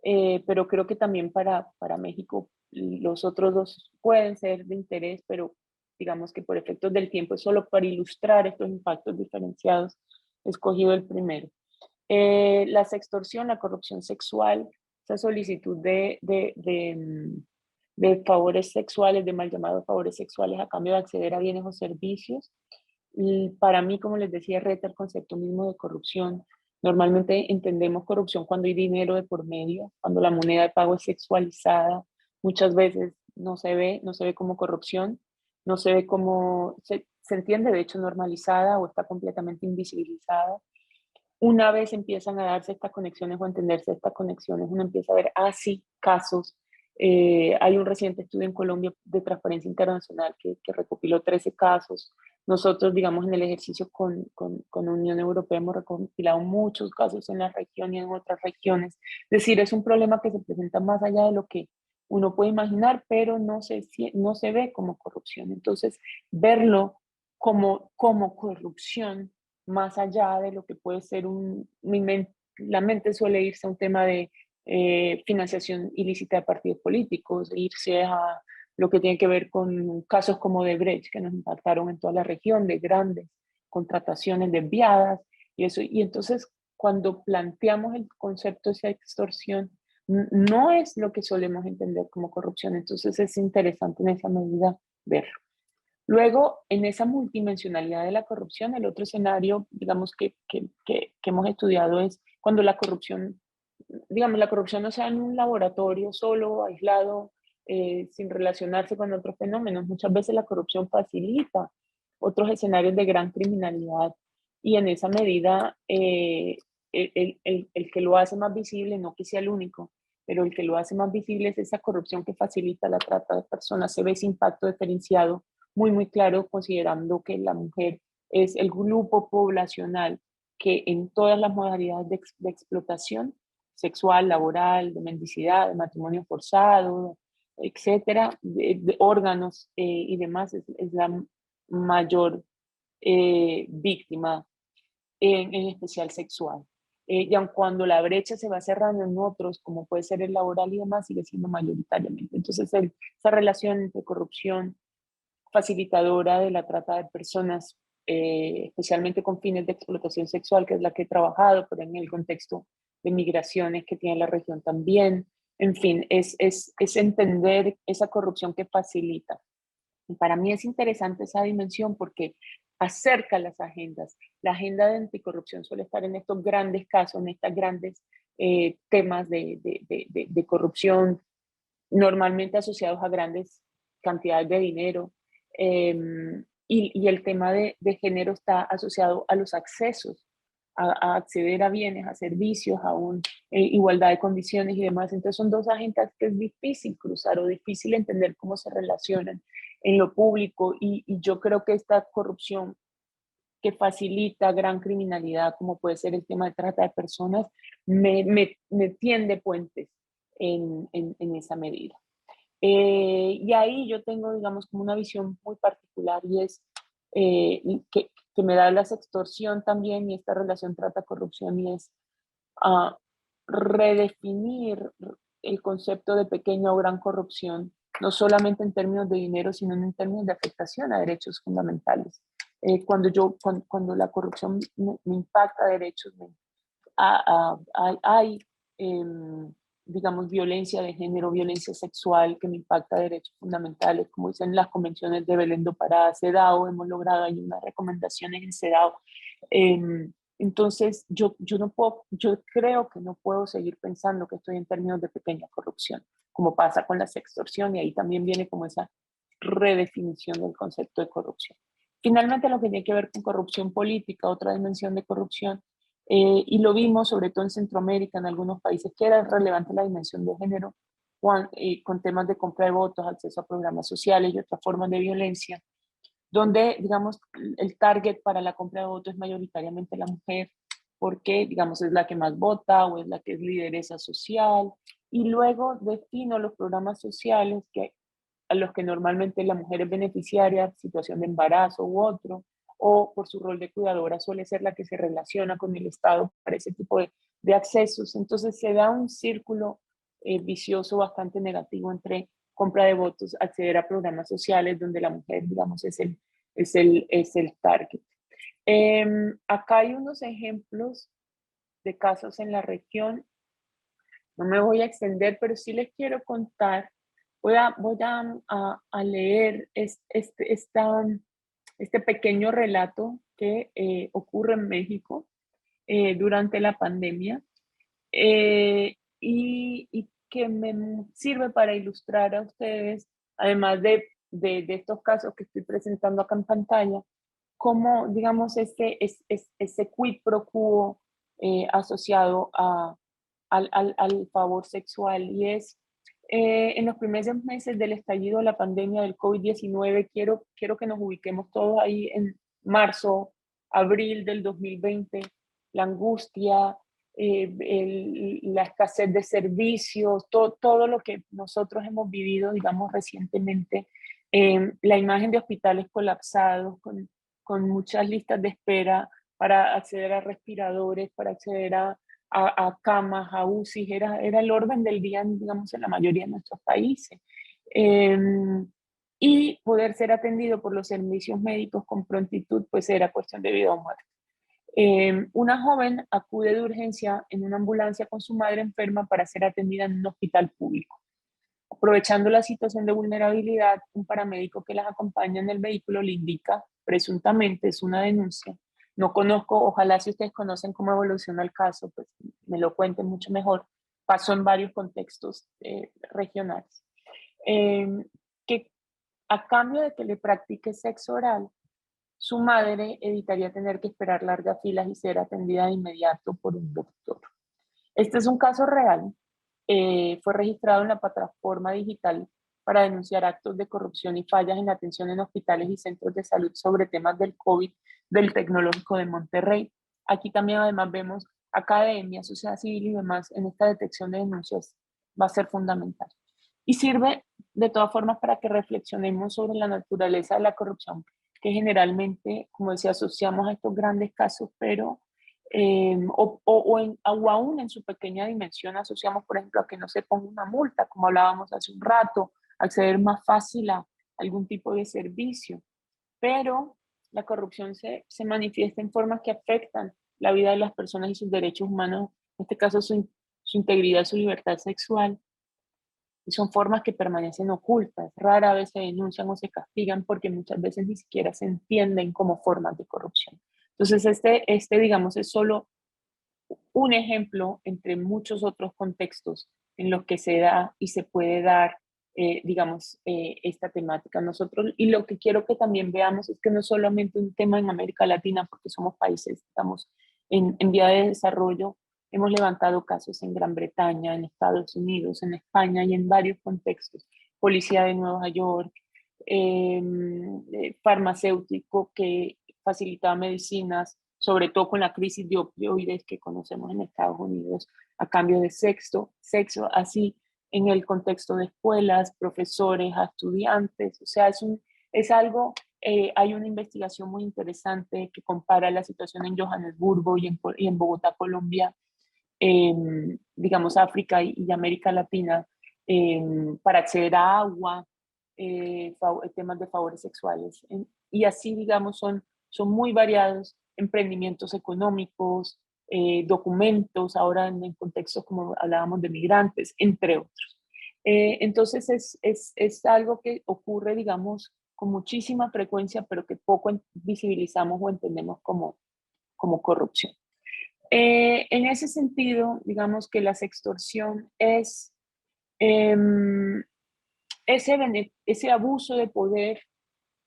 pero creo que también para México los otros dos pueden ser de interés, pero digamos que por efectos del tiempo es solo para ilustrar estos impactos diferenciados, he escogido el primero. La sextorsión, la corrupción sexual, esa solicitud de favores sexuales, de mal llamados favores sexuales a cambio de acceder a bienes o servicios. Y para mí, como les decía, reta el concepto mismo de corrupción. Normalmente entendemos corrupción cuando hay dinero de por medio, cuando la moneda de pago es sexualizada. Muchas veces no se ve como corrupción, no se ve como, se entiende de hecho normalizada o está completamente invisibilizada. Una vez empiezan a darse estas conexiones o a entenderse estas conexiones, uno empieza a ver así casos. Hay un reciente estudio en Colombia de Transparencia Internacional que recopiló 13 casos. Nosotros, digamos, en el ejercicio con Unión Europea hemos recopilado muchos casos en la región y en otras regiones. Es decir, es un problema que se presenta más allá de lo que uno puede imaginar, pero no se ve como corrupción. Entonces, verlo como corrupción más allá de lo que puede ser la mente suele irse a un tema de financiación ilícita de partidos políticos, irse a lo que tiene que ver con casos como de Brecht, que nos impactaron en toda la región, de grandes contrataciones desviadas y eso. Y entonces, cuando planteamos el concepto de extorsión, no es lo que solemos entender como corrupción. Entonces, es interesante en esa medida verlo. Luego, en esa multidimensionalidad de la corrupción, el otro escenario, digamos, que hemos estudiado es cuando la corrupción, digamos, la corrupción no sea en un laboratorio solo, aislado, sin relacionarse con otros fenómenos. Muchas veces la corrupción facilita otros escenarios de gran criminalidad y en esa medida el que lo hace más visible, no que sea el único, pero el que lo hace más visible es esa corrupción que facilita la trata de personas. Se ve ese impacto diferenciado muy, muy claro, considerando que la mujer es el grupo poblacional que en todas las modalidades de explotación sexual, laboral, de mendicidad, de matrimonio forzado, etcétera, de órganos y demás, es la mayor víctima, en especial sexual. Y aun cuando la brecha se va cerrando en otros, como puede ser el laboral y demás, sigue siendo mayoritariamente. Entonces, esa relación entre corrupción facilitadora de la trata de personas, especialmente con fines de explotación sexual, que es la que he trabajado, pero en el contexto de migraciones que tiene la región también. En fin, es entender esa corrupción que facilita. Y para mí es interesante esa dimensión porque acerca las agendas. La agenda de anticorrupción suele estar en estos grandes casos, en estos grandes temas de corrupción, normalmente asociados a grandes cantidades de dinero. Y el tema de género está asociado a los accesos, a acceder a bienes, a servicios, a una igualdad de condiciones y demás. Entonces son dos agendas que es difícil cruzar o difícil entender cómo se relacionan en lo público y yo creo que esta corrupción que facilita gran criminalidad, como puede ser el tema de trata de personas, me tiende puentes en esa medida. Y ahí yo tengo, digamos, como una visión muy particular y es que me da la extorsión también y esta relación trata-corrupción y es uh, redefinir el concepto de pequeña o gran corrupción, no solamente en términos de dinero, sino en términos de afectación a derechos fundamentales. Cuando la corrupción me impacta derechos, hay digamos, violencia de género, violencia sexual que me impacta derechos fundamentales, como dicen las convenciones de Belén do Pará, CEDAW, hemos logrado, hay unas recomendaciones en CEDAW. Entonces, yo creo que no puedo seguir pensando que estoy en términos de pequeña corrupción, como pasa con la sextorsión, y ahí también viene como esa redefinición del concepto de corrupción. Finalmente, lo que tiene que ver con corrupción política, otra dimensión de corrupción, y lo vimos sobre todo en Centroamérica, en algunos países, que era relevante la dimensión de género, con temas de compra de votos, acceso a programas sociales y otras formas de violencia, donde, digamos, el target para la compra de votos es mayoritariamente la mujer, porque, digamos, es la que más vota o es la que es lideresa social, y luego defino los programas sociales a los que normalmente la mujer es beneficiaria, situación de embarazo u otro, o por su rol de cuidadora suele ser la que se relaciona con el Estado para ese tipo de accesos. Entonces se da un círculo vicioso bastante negativo entre compra de votos, acceder a programas sociales donde la mujer, digamos, es el target. Acá hay unos ejemplos de casos en la región. No me voy a extender, pero sí les quiero contar. Voy a leer este pequeño relato que ocurre en México durante la pandemia y que me sirve para ilustrar a ustedes, además de estos casos que estoy presentando acá en pantalla, cómo, digamos, ese quid pro quo asociado al favor sexual y es en los primeros meses del estallido de la pandemia del COVID-19, quiero que nos ubiquemos todos ahí en marzo, abril del 2020, la angustia, la escasez de servicios, todo lo que nosotros hemos vivido, digamos, recientemente, la imagen de hospitales colapsados con muchas listas de espera para acceder a respiradores, para acceder a camas, a UCI, era el orden del día, digamos, en la mayoría de nuestros países. Y poder ser atendido por los servicios médicos con prontitud, pues era cuestión de vida o muerte. Una joven acude de urgencia en una ambulancia con su madre enferma para ser atendida en un hospital público. Aprovechando la situación de vulnerabilidad, un paramédico que las acompaña en el vehículo le indica, presuntamente es una denuncia. No conozco, ojalá si ustedes conocen cómo evoluciona el caso, pues me lo cuenten mucho mejor. Pasó en varios contextos regionales. Que a cambio de que le practique sexo oral, su madre evitaría tener que esperar largas filas y ser atendida de inmediato por un doctor. Este es un caso real. Fue registrado en la plataforma digital para denunciar actos de corrupción y fallas en la atención en hospitales y centros de salud sobre temas del COVID del Tecnológico de Monterrey. Aquí también además vemos academia, sociedad civil y demás en esta detección de denuncias. Va a ser fundamental. Y sirve de todas formas para que reflexionemos sobre la naturaleza de la corrupción, que generalmente, como decía, asociamos a estos grandes casos, pero o aún en su pequeña dimensión asociamos, por ejemplo, a que no se ponga una multa, como hablábamos hace un rato, acceder más fácil a algún tipo de servicio. Pero la corrupción se manifiesta en formas que afectan la vida de las personas y sus derechos humanos, en este caso su integridad, su libertad sexual, y son formas que permanecen ocultas, rara vez se denuncian o se castigan porque muchas veces ni siquiera se entienden como formas de corrupción. Entonces, digamos, es solo un ejemplo entre muchos otros contextos en los que se da y se puede dar, digamos, esta temática. Nosotros, y lo que quiero que también veamos es que no es solamente un tema en América Latina, porque somos países, estamos en vía de desarrollo, hemos levantado casos en Gran Bretaña, en Estados Unidos, en España y en varios contextos. Policía de Nueva York, farmacéutico que facilitaba medicinas, sobre todo con la crisis de opioides que conocemos en Estados Unidos, a cambio de sexo, así en el contexto de escuelas, profesores, a estudiantes, o sea, es algo, hay una investigación muy interesante que compara la situación en Johannesburgo y en Bogotá, Colombia, digamos África y América Latina, para acceder a agua, temas de favores sexuales. Y así, digamos, son muy variados emprendimientos económicos, documentos, ahora en contextos como hablábamos de migrantes, entre otros. Entonces es algo que ocurre, digamos, con muchísima frecuencia, pero que poco visibilizamos o entendemos como corrupción. En ese sentido, digamos que la sextorsión es ese abuso de poder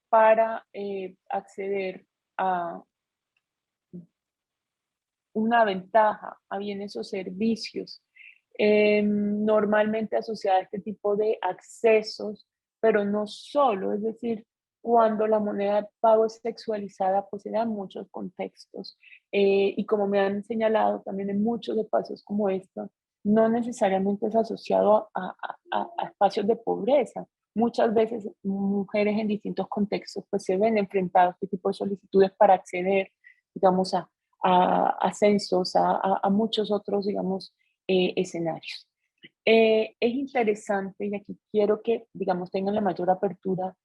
para acceder a una ventaja, a bienes o servicios, normalmente asociada a este tipo de accesos, pero no solo, es decir, cuando la moneda de pago es sexualizada, pues se dan muchos contextos. Y como me han señalado también en muchos de pasos como estos, no necesariamente es asociado a espacios de pobreza. Muchas veces mujeres en distintos contextos pues se ven enfrentadas a este tipo de solicitudes para acceder, digamos, a ascensos, a muchos otros, digamos, escenarios. Es interesante, y aquí quiero que, digamos, tengan la mayor apertura,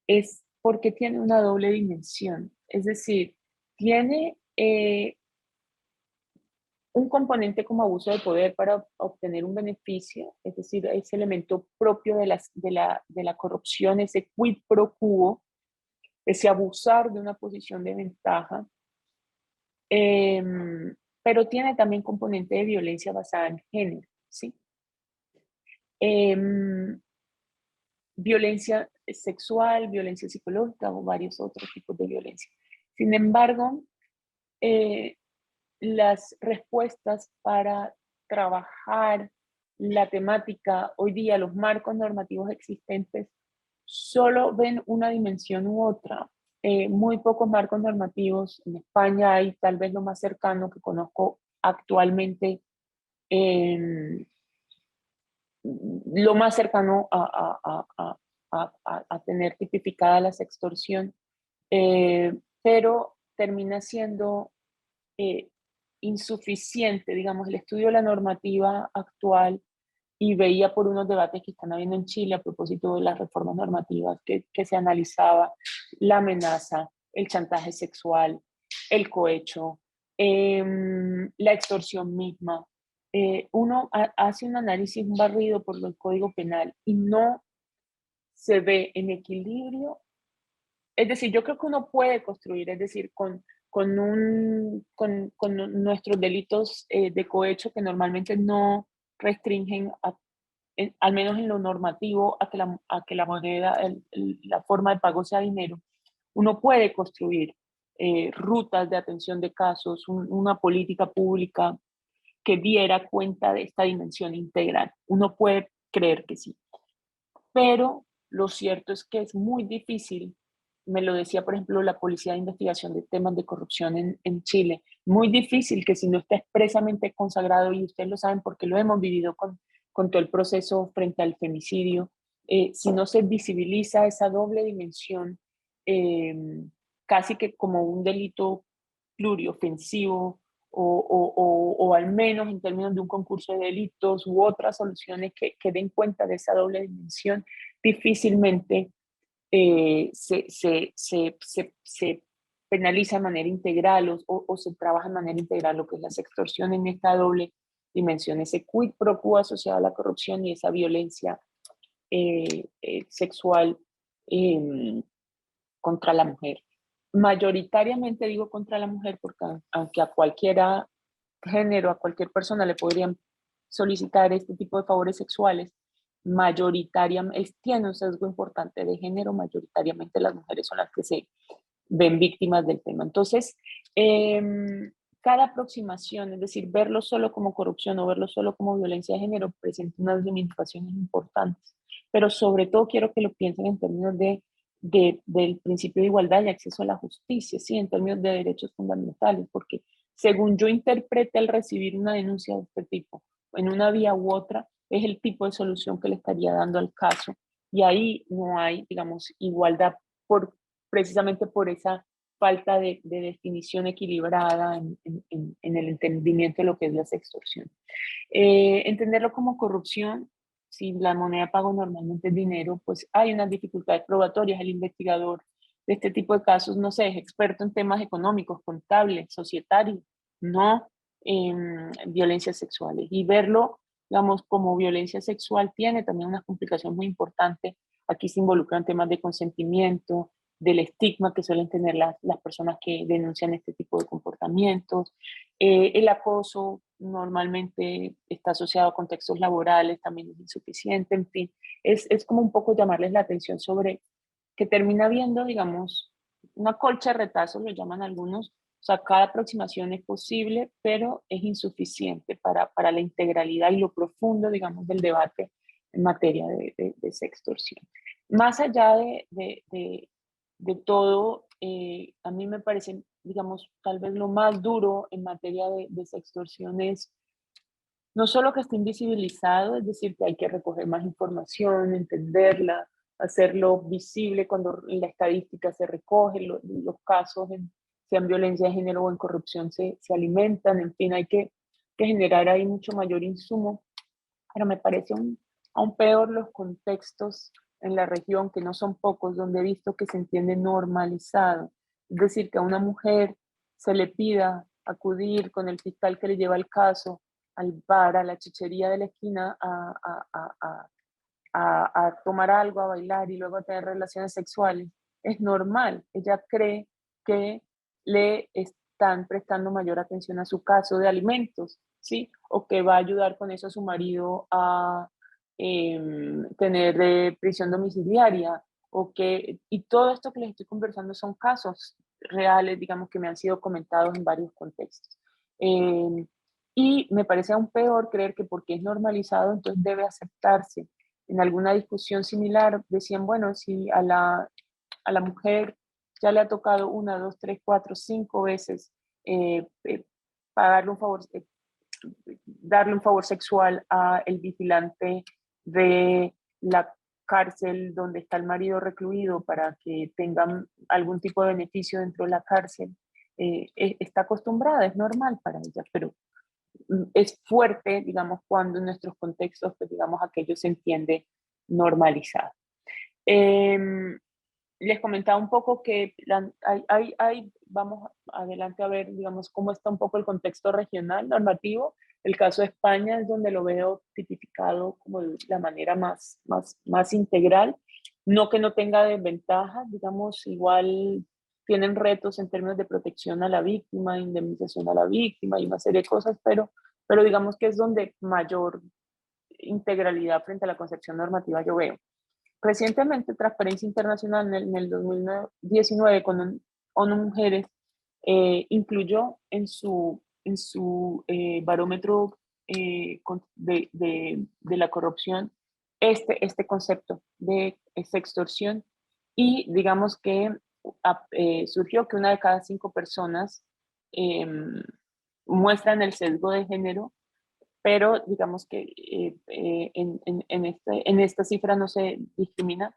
es porque tiene una doble dimensión. Es decir, tiene un componente como abuso de poder para obtener un beneficio, es decir, ese elemento propio de la corrupción, ese quid pro quo, ese abusar de una posición de ventaja, pero tiene también componente de violencia basada en género, ¿sí? Violencia sexual, violencia psicológica o varios otros tipos de violencia. Sin embargo, las respuestas para trabajar la temática hoy día, los marcos normativos existentes, solo ven una dimensión u otra. Muy pocos marcos normativos. En España hay tal vez lo más cercano que conozco actualmente, lo más cercano a tener tipificada la sextorsión, pero termina siendo insuficiente, digamos, el estudio de la normativa actual, y veía por unos debates que están habiendo en Chile a propósito de las reformas normativas que se analizaba la amenaza, el chantaje sexual, el cohecho, la extorsión misma. Uno hace un análisis, un barrido por el Código Penal y no se ve en equilibrio. Es decir, yo creo que uno puede construir, es decir, con nuestros delitos de cohecho que normalmente no restringen, al menos en lo normativo, a que la moneda, la forma de pago sea dinero. uno puede construir rutas de atención de casos, una política pública que diera cuenta de esta dimensión integral. Uno puede creer que sí, pero lo cierto es que es muy difícil, me lo decía por ejemplo la Policía de Investigación de Temas de Corrupción en Chile, muy difícil que si no está expresamente consagrado, y ustedes lo saben porque lo hemos vivido con todo el proceso frente al femicidio, si no se visibiliza esa doble dimensión, eh, casi que como un delito pluriofensivo, o al menos en términos de un concurso de delitos u otras soluciones que den cuenta de esa doble dimensión, difícilmente se penaliza de manera integral o se trabaja de manera integral lo que es la sextorsión en esta doble dimensión, ese quid pro quo asociado a la corrupción y esa violencia sexual eh, contra la mujer. Mayoritariamente digo contra la mujer porque aunque a cualquiera género, a cualquier persona le podrían solicitar este tipo de favores sexuales, mayoritariamente, tiene un sesgo importante de género, mayoritariamente las mujeres son las que se ven víctimas del tema. Entonces, cada aproximación, es decir, verlo solo como corrupción o verlo solo como violencia de género, presenta unas limitaciones importantes. Pero sobre todo quiero que lo piensen en términos del principio de igualdad y acceso a la justicia, ¿sí? En términos de derechos fundamentales, porque según yo interprete al recibir una denuncia de este tipo, en una vía u otra, es el tipo de solución que le estaría dando al caso. Y ahí no hay, digamos, igualdad precisamente por esa falta de definición equilibrada en el entendimiento de lo que es la sextorsión. Entenderlo como corrupción, si la moneda de pago normalmente es dinero, pues hay unas dificultades probatorias. El investigador de este tipo de casos, no sé, es experto en temas económicos, contables, societarios, no en violencias sexuales. Y verlo, digamos, como violencia sexual tiene también una complicación muy importante. Aquí se involucran temas de consentimiento, del estigma que suelen tener las personas que denuncian este tipo de comportamientos. El acoso normalmente está asociado a contextos laborales, también es insuficiente, en fin, es como un poco llamarles la atención sobre que termina viendo, digamos, una colcha de retazos, lo llaman algunos, o sea, cada aproximación es posible, pero es insuficiente para la integralidad y lo profundo, digamos, del debate en materia de sextorsión. Más allá de todo, a mí me parece, digamos, tal vez lo más duro en materia de sextorsión es no solo que esté invisibilizado, es decir, que hay que recoger más información, entenderla, hacerlo visible cuando en la estadística se recoge, los casos, sean violencia de género o en corrupción, se alimentan, en fin, hay que generar ahí mucho mayor insumo, pero me parece aún peor los contextos en la región, que no son pocos, donde he visto que se entiende normalizado. Es decir, que a una mujer se le pida acudir con el fiscal que le lleva el caso al bar, a la chichería de la esquina, a tomar algo, a bailar y luego a tener relaciones sexuales. Es normal. Ella cree que le están prestando mayor atención a su caso de alimentos, ¿sí? O que va a ayudar con eso a su marido a tener prisión domiciliaria, y todo esto que les estoy conversando son casos reales, digamos, que me han sido comentados en varios contextos. Y me parece aún peor creer que porque es normalizado, entonces debe aceptarse. En alguna discusión similar decían, bueno, si a la mujer ya le ha tocado una, dos, tres, cuatro, cinco veces pagarle un favor, darle un favor sexual a el vigilante de la cárcel donde está el marido recluido para que tengan algún tipo de beneficio dentro de la cárcel, está acostumbrada, es normal para ella, pero es fuerte, digamos, cuando en nuestros contextos, pues digamos, aquello se entiende normalizado. Eh, Les comentaba un poco que vamos adelante a ver, digamos, cómo está un poco el contexto regional normativo. El caso de España es donde lo veo tipificado como de la manera más integral. No que no tenga desventajas, digamos, igual tienen retos en términos de protección a la víctima, indemnización a la víctima y una serie de cosas, pero digamos que es donde mayor integralidad frente a la concepción normativa yo veo. Recientemente, Transparencia Internacional en el 2019 con ONU Mujeres incluyó en su barómetro de la corrupción este concepto de extorsión, y digamos que surgió que una de cada 5 personas eh, muestran el sesgo de género, pero digamos que en esta cifra no se discrimina.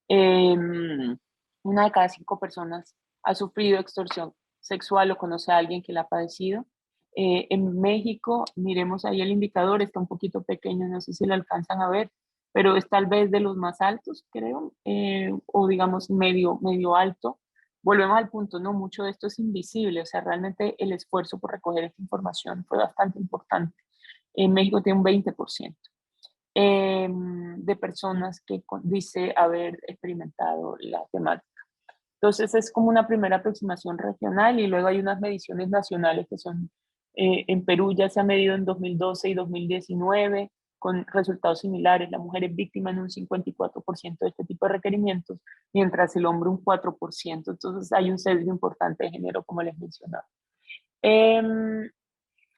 Una de cada 5 personas ha sufrido extorsión sexual o conoce a alguien que la ha padecido. En México, miremos ahí el indicador, está un poquito pequeño, no sé si lo alcanzan a ver, pero es tal vez de los más altos, creo, o digamos medio alto. Volvemos al punto, ¿no? Mucho de esto es invisible, o sea, realmente el esfuerzo por recoger esta información fue bastante importante. En México tiene un 20% de personas que dice haber experimentado la temática. Entonces es como una primera aproximación regional, y luego hay unas mediciones nacionales que son, en Perú ya se ha medido en 2012 y 2019 con resultados similares. La mujer es víctima en un 54% de este tipo de requerimientos, mientras el hombre un 4%. Entonces hay un sesgo importante de género, como les mencionaba.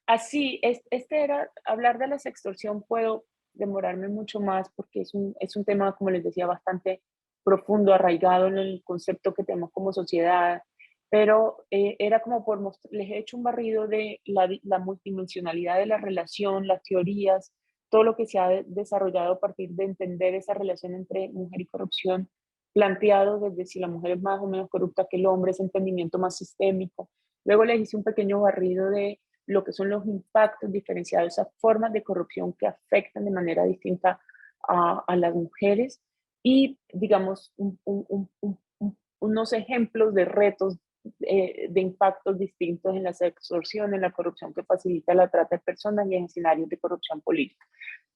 Así, este era, hablar de la sextorsión puedo demorarme mucho más porque es un tema, como les decía, bastante profundo, arraigado en el concepto que tenemos como sociedad, pero era como les he hecho un barrido de la multidimensionalidad de la relación, las teorías, todo lo que se ha desarrollado a partir de entender esa relación entre mujer y corrupción, planteado desde si la mujer es más o menos corrupta que el hombre, ese entendimiento más sistémico. Luego les hice un pequeño barrido de lo que son los impactos diferenciados, esas formas de corrupción que afectan de manera distinta a las mujeres, y digamos unos ejemplos de retos de impactos distintos en la extorsión, en la corrupción que facilita la trata de personas y en escenarios de corrupción política.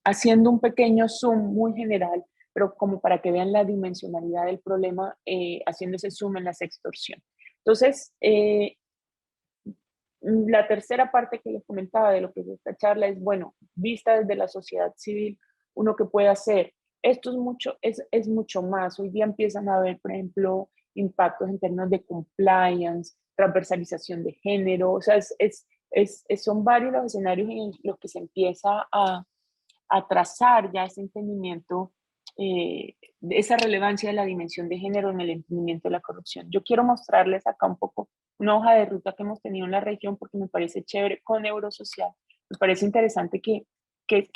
Haciendo un pequeño zoom muy general, pero como para que vean la dimensionalidad del problema, haciendo ese zoom en la extorsión. Entonces, la tercera parte que les comentaba de lo que es esta charla es, bueno, vista desde la sociedad civil, uno que puede hacer. Esto es mucho más. Hoy día empiezan a haber, por ejemplo, impactos en términos de compliance, transversalización de género. O sea, son varios los escenarios en los que se empieza a trazar ya ese entendimiento, de esa relevancia de la dimensión de género en el entendimiento de la corrupción. Yo quiero mostrarles acá un poco una hoja de ruta que hemos tenido en la región porque me parece chévere con Eurosocial. Me parece interesante que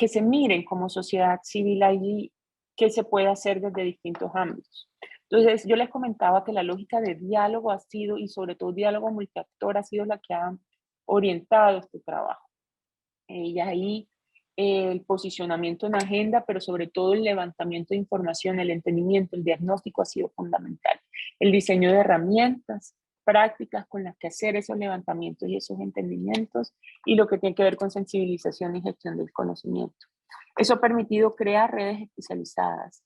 se miren como sociedad civil allí qué se puede hacer desde distintos ámbitos. Entonces, yo les comentaba que la lógica de diálogo ha sido, y sobre todo diálogo multiactor, ha sido la que ha orientado este trabajo. Y ahí el posicionamiento en agenda, pero sobre todo el levantamiento de información, el entendimiento, el diagnóstico ha sido fundamental. El diseño de herramientas prácticas con las que hacer esos levantamientos y esos entendimientos, y lo que tiene que ver con sensibilización y gestión del conocimiento. Eso ha permitido crear redes especializadas,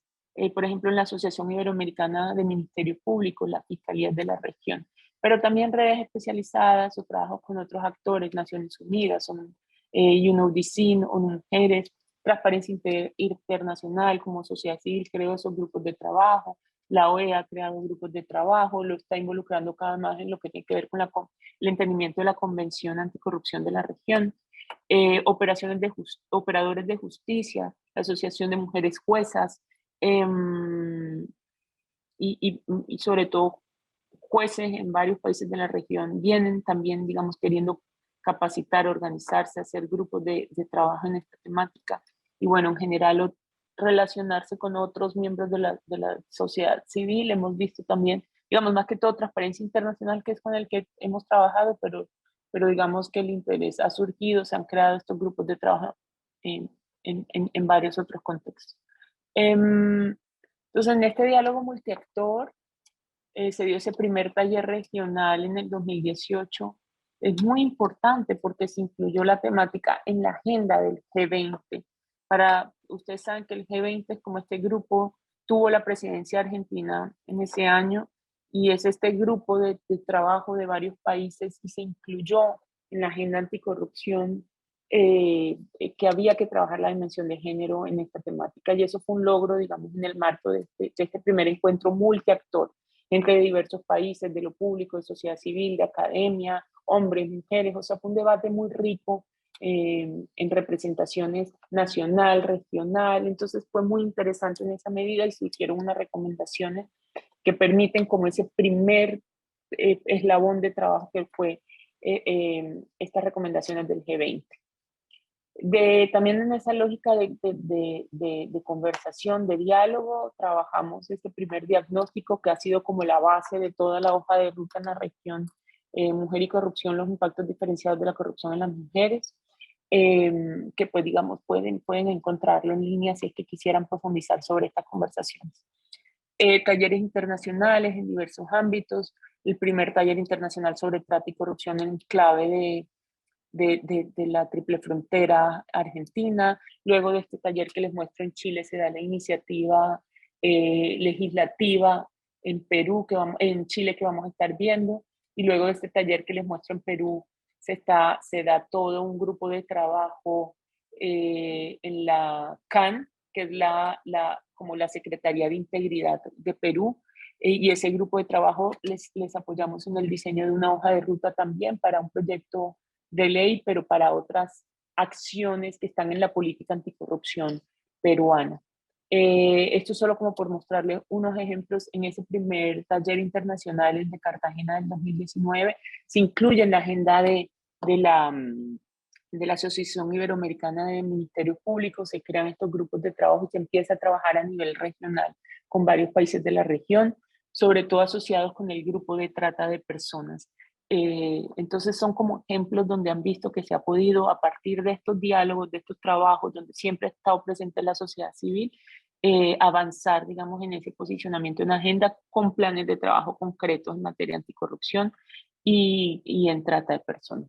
por ejemplo, en la Asociación Iberoamericana de Ministerio Público, la Fiscalía de la región, pero también redes especializadas o trabajos con otros actores, Naciones Unidas, UNODC, ONU Mujeres, Transparencia Internacional como sociedad civil, creó esos grupos de trabajo. La OEA ha creado grupos de trabajo, lo está involucrando cada vez más en lo que tiene que ver con el entendimiento de la Convención Anticorrupción de la región. Operadores de justicia, la Asociación de Mujeres Juezas, y sobre todo jueces en varios países de la región vienen también, digamos, queriendo capacitar, organizarse, hacer grupos de trabajo en esta temática, y bueno, en general relacionarse con otros miembros de la sociedad civil. Hemos visto también, digamos, más que todo Transparencia Internacional, que es con el que hemos trabajado, pero digamos que el interés ha surgido, se han creado estos grupos de trabajo en varios otros contextos. Entonces, en este diálogo multiactor, se dio ese primer taller regional en el 2018. Es muy importante porque se incluyó la temática en la agenda del G20. Ustedes saben que el G20 es como este grupo, tuvo la presidencia argentina en ese año, y es este grupo de trabajo de varios países, y se incluyó en la agenda anticorrupción que había que trabajar la dimensión de género en esta temática, y eso fue un logro, digamos, en el marco de este primer encuentro multiactor entre diversos países, de lo público, de sociedad civil, de academia, hombres, mujeres. O sea, fue un debate muy rico en representaciones nacional, regional. Entonces fue muy interesante en esa medida, y se hicieron unas recomendaciones que permiten como ese primer eslabón de trabajo que fue estas recomendaciones del G20. También en esa lógica de conversación, de diálogo, trabajamos este primer diagnóstico que ha sido como la base de toda la hoja de ruta en la región, Mujer y Corrupción, los impactos diferenciados de la corrupción en las mujeres, que pues digamos pueden encontrarlo en línea si es que quisieran profundizar sobre estas conversaciones. Talleres internacionales en diversos ámbitos, el primer taller internacional sobre trata y corrupción en clave de la triple frontera argentina. Luego de este taller que les muestro en Chile se da la iniciativa legislativa en Perú, en Chile que vamos a estar viendo, y luego de este taller que les muestro en Perú se da todo un grupo de trabajo en la CAN, que es como la Secretaría de Integridad de Perú, y ese grupo de trabajo les apoyamos en el diseño de una hoja de ruta también para un proyecto de ley, pero para otras acciones que están en la política anticorrupción peruana. Esto solo como por mostrarles unos ejemplos. En ese primer taller internacional, el de Cartagena del 2019, se incluye en la agenda de la Asociación Iberoamericana de Ministerios Públicos, se crean estos grupos de trabajo y se empieza a trabajar a nivel regional con varios países de la región, sobre todo asociados con el grupo de trata de personas. Entonces son como ejemplos donde han visto que se ha podido, a partir de estos diálogos, de estos trabajos, donde siempre ha estado presente la sociedad civil, avanzar, digamos, en ese posicionamiento en agenda con planes de trabajo concretos en materia anticorrupción y en trata de personas.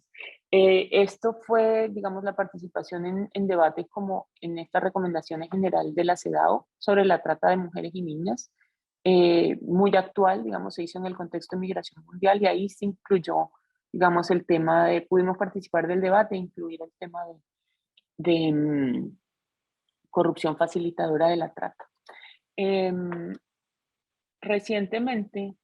Esto fue, digamos, la participación en debates como en estas recomendaciones generales de la CEDAW sobre la trata de mujeres y niñas, muy actual, digamos, se hizo en el contexto de migración mundial, y ahí se incluyó, digamos, el tema pudimos participar del debate e incluir el tema de corrupción facilitadora de la trata. Recientemente,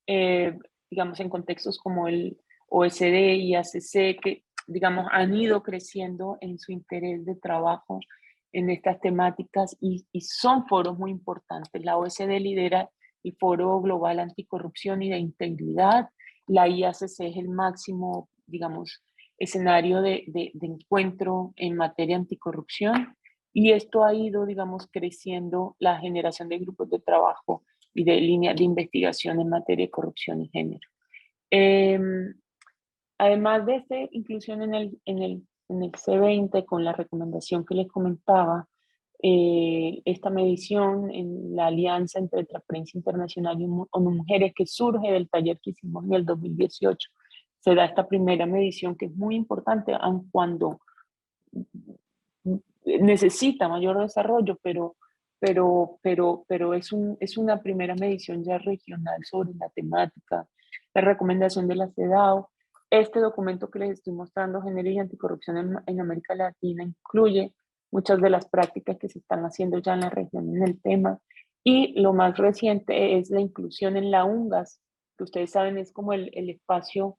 digamos, en contextos como el OSD y ACC, que, digamos, han ido creciendo en su interés de trabajo en estas temáticas, y son foros muy importantes. La OSD lidera el Foro Global Anticorrupción y de Integridad. La IACC es el máximo, digamos, escenario de encuentro en materia anticorrupción, y esto ha ido, digamos, creciendo la generación de grupos de trabajo y de líneas de investigación en materia de corrupción y género. Además de esta inclusión en el C20 con la recomendación que les comentaba, esta medición en la alianza entre Transparencia Internacional y ONU Mujeres, que surge del taller que hicimos en el 2018, se da esta primera medición que es muy importante, aun cuando necesita mayor desarrollo, pero es una primera medición ya regional sobre la temática, la recomendación de la CEDAW. Este documento que les estoy mostrando, Género y Anticorrupción en América Latina, incluye muchas de las prácticas que se están haciendo ya en la región en el tema, y lo más reciente es la inclusión en la UNGAS, que ustedes saben es como el espacio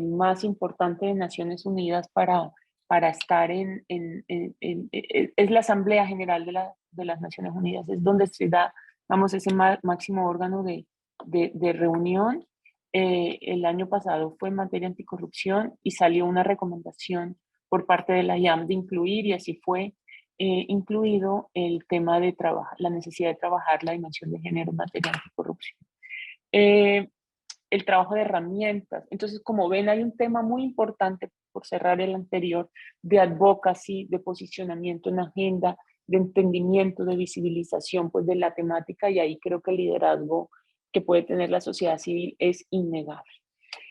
más importante de Naciones Unidas para estar es la Asamblea General de las Naciones Unidas, es donde se da, vamos, ese máximo órgano de reunión. El año pasado fue en materia anticorrupción y salió una recomendación por parte de la IAM de incluir, y así fue incluido el tema de trabajar, la necesidad de trabajar la dimensión de género en materia anticorrupción. El trabajo de herramientas. Entonces, como ven, hay un tema muy importante, por cerrar el anterior, de advocacy, de posicionamiento en agenda, de entendimiento, de visibilización pues, de la temática, y ahí creo que el liderazgo que puede tener la sociedad civil es innegable.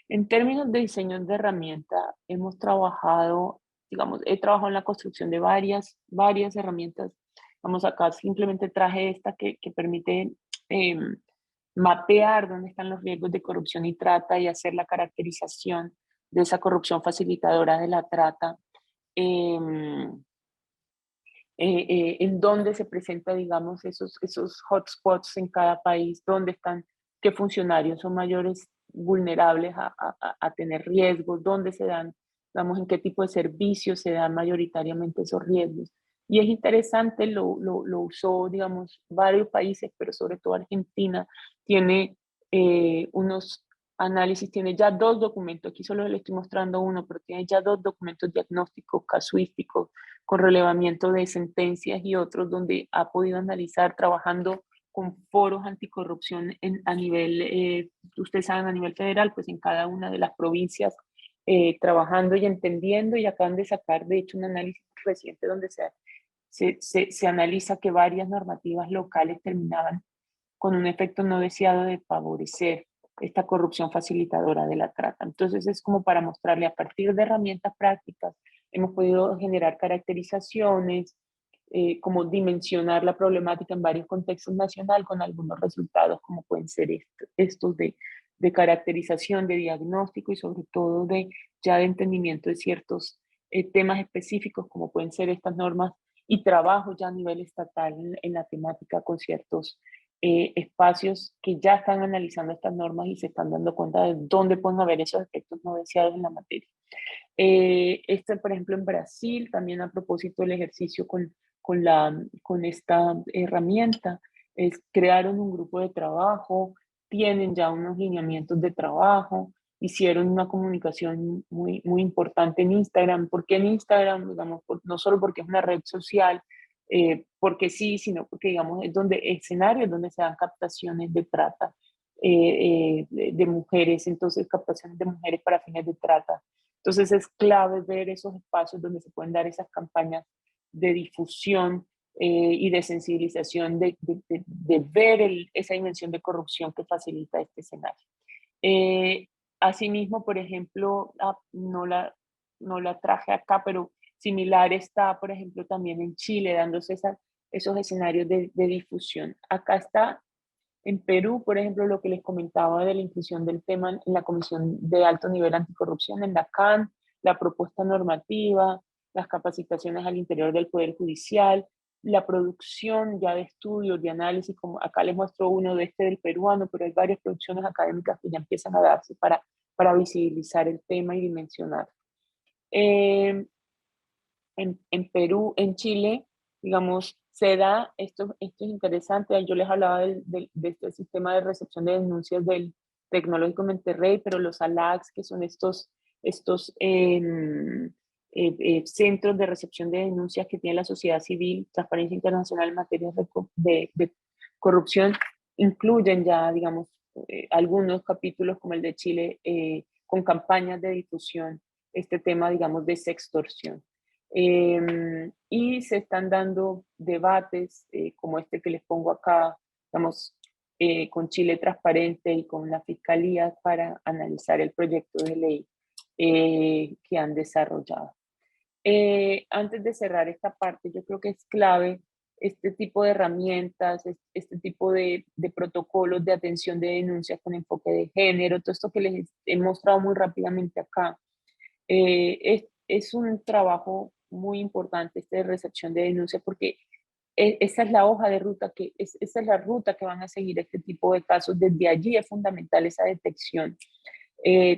En términos de diseño de herramientas, hemos trabajado, digamos, he trabajado en la construcción de varias herramientas. Vamos, acá simplemente traje esta que permite mapear dónde están los riesgos de corrupción y trata y hacer la caracterización de esa corrupción facilitadora de la trata, em, en dónde se presenta, digamos, esos hotspots en cada país, dónde están, qué funcionarios son mayores vulnerables a tener riesgos, dónde se dan, digamos, en qué tipo de servicios se dan mayoritariamente esos riesgos. Y es interesante, lo usó, digamos, varios países, pero sobre todo Argentina, tiene unos análisis, tiene ya 2 documentos, aquí solo le estoy mostrando uno, pero tiene ya 2 documentos diagnósticos, casuísticos, con relevamiento de sentencias y otros, donde ha podido analizar trabajando con foros anticorrupción a nivel, ustedes saben, a nivel federal, pues en cada una de las provincias, trabajando y entendiendo, y acaban de sacar, de hecho, un análisis reciente donde se analiza que varias normativas locales terminaban con un efecto no deseado de favorecer esta corrupción facilitadora de la trata. Entonces es como para mostrarle a partir de herramientas prácticas, hemos podido generar caracterizaciones, como dimensionar la problemática en varios contextos nacional con algunos resultados como pueden ser estos de caracterización, de diagnóstico y sobre todo de ya de entendimiento de ciertos temas específicos como pueden ser estas normas y trabajo ya a nivel estatal en la temática con ciertos espacios que ya están analizando estas normas y se están dando cuenta de dónde pueden haber esos efectos no deseados en la materia. Por ejemplo, en Brasil, también a propósito del ejercicio con esta herramienta, crearon un grupo de trabajo, tienen ya unos lineamientos de trabajo, hicieron una comunicación muy importante en Instagram. ¿Por qué en Instagram? Digamos, no solo porque es una red social, porque sí, sino porque, digamos, es donde escenarios donde se dan captaciones de trata de mujeres, entonces captaciones de mujeres para fines de trata. Entonces es clave ver esos espacios donde se pueden dar esas campañas de difusión y de sensibilización, de ver esa dimensión de corrupción que facilita este escenario. Asimismo, por ejemplo, no la traje acá, pero similar está, por ejemplo, también en Chile, dándose esos escenarios de difusión. Acá está en Perú, por ejemplo, lo que les comentaba de la inclusión del tema en la Comisión de Alto Nivel Anticorrupción, en la CAN, la propuesta normativa, las capacitaciones al interior del Poder Judicial, la producción ya de estudios, de análisis, como acá les muestro uno de del peruano, pero hay varias producciones académicas que ya empiezan a darse para visibilizar el tema y dimensionar. En Perú, en Chile, digamos, se da, esto es interesante, yo les hablaba de este sistema de recepción de denuncias del Tecnológico Monterrey, pero los ALACs, que son estos centros de recepción de denuncias que tiene la sociedad civil, Transparencia Internacional en materia de corrupción, incluyen ya, digamos, algunos capítulos como el de Chile, con campañas de difusión, este tema, digamos, de sextorsión. Y se están dando debates como este que les pongo acá, digamos, con Chile Transparente y con la Fiscalía para analizar el proyecto de ley que han desarrollado. Antes de cerrar esta parte, yo creo que es clave este tipo de herramientas, este tipo de protocolos de atención de denuncias con enfoque de género, todo esto que les he mostrado muy rápidamente acá. Es un trabajo muy importante este de recepción de denuncias porque esa es la hoja de ruta, esa es la ruta que van a seguir este tipo de casos. Desde allí es fundamental esa detección.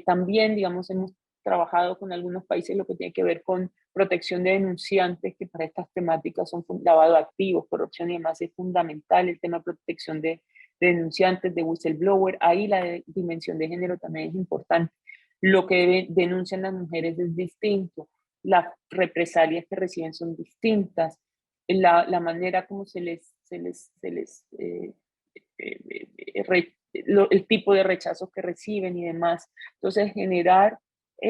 También, digamos, hemos trabajado con algunos países lo que tiene que ver con protección de denunciantes, que para estas temáticas son lavado de activos, corrupción y demás, es fundamental el tema de protección de denunciantes, de whistleblower. Ahí la dimensión de género también es importante. Lo que denuncian las mujeres es distinto, las represalias que reciben son distintas, la manera como se les el tipo de rechazos que reciben y demás. Entonces, generar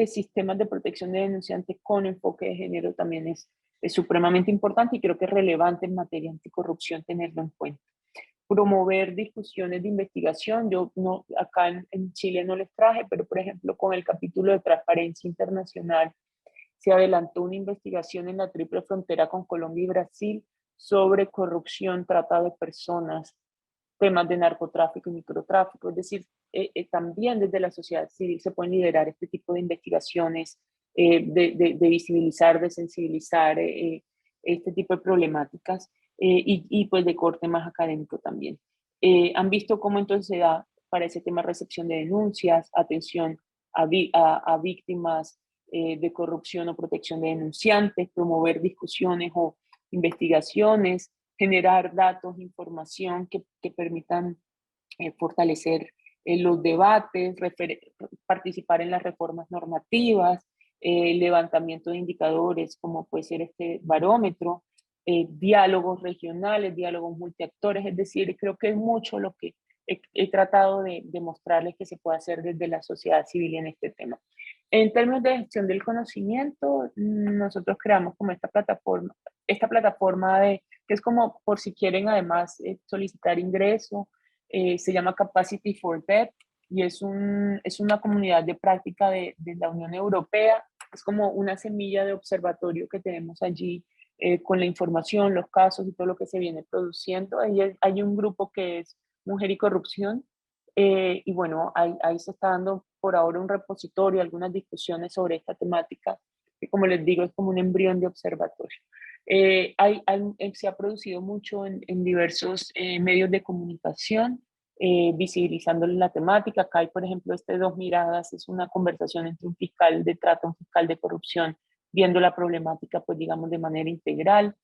sistemas de protección de denunciantes con enfoque de género también es supremamente importante y creo que es relevante en materia anticorrupción tenerlo en cuenta. Promover discusiones de investigación. Yo no, acá en Chile no les traje, pero por ejemplo con el capítulo de Transparencia Internacional se adelantó una investigación en la triple frontera con Colombia y Brasil sobre corrupción, trata de personas, temas de narcotráfico y microtráfico. Es decir, también desde la sociedad civil se pueden liderar este tipo de investigaciones, de visibilizar, de sensibilizar este tipo de problemáticas y pues de corte más académico también. Han visto cómo entonces se da para ese tema recepción de denuncias, atención a víctimas de corrupción o protección de denunciantes, promover discusiones o investigaciones, generar datos, información que permitan fortalecer los debates, participar en las reformas normativas, levantamiento de indicadores como puede ser este barómetro, diálogos regionales, diálogos multiactores, es decir, creo que es mucho lo que he tratado de mostrarles que se puede hacer desde la sociedad civil en este tema. En términos de gestión del conocimiento, nosotros creamos como esta plataforma que es como por si quieren además solicitar ingreso, se llama Capacity for Dev y es una comunidad de práctica de la Unión Europea, es como una semilla de observatorio que tenemos allí con la información, los casos y todo lo que se viene produciendo. Hay un grupo que es Mujer y Corrupción, y bueno, ahí se está dando por ahora un repositorio, algunas discusiones sobre esta temática, que como les digo es como un embrión de observatorio. Se ha producido mucho en diversos medios de comunicación, visibilizando la temática. Acá hay, por ejemplo, Dos Miradas, es una conversación entre un fiscal de trata, un fiscal de corrupción, viendo la problemática, pues digamos, de manera integral.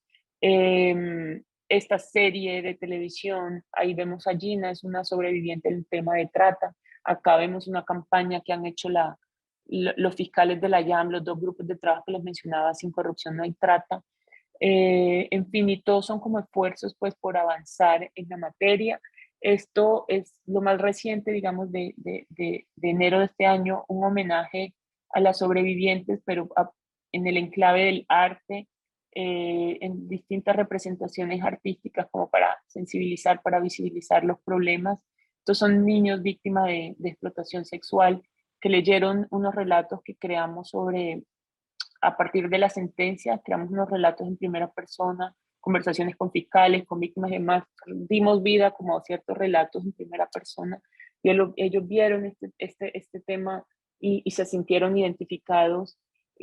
Esta serie de televisión, ahí vemos a Gina, es una sobreviviente del tema de trata. Acá vemos una campaña que han hecho los fiscales de la IAM, los dos grupos de trabajo que les mencionaba, Sin Corrupción No Hay Trata. En fin, y todos son como esfuerzos pues por avanzar en la materia. Esto es lo más reciente, digamos, de enero de este año, un homenaje a las sobrevivientes, pero en el enclave del arte, en distintas representaciones artísticas como para sensibilizar, para visibilizar los problemas. Estos son niños víctimas de explotación sexual que leyeron unos relatos que creamos a partir de la sentencia, creamos unos relatos en primera persona, conversaciones con fiscales, con víctimas y demás, dimos vida como a ciertos relatos en primera persona, y ellos vieron este tema y se sintieron identificados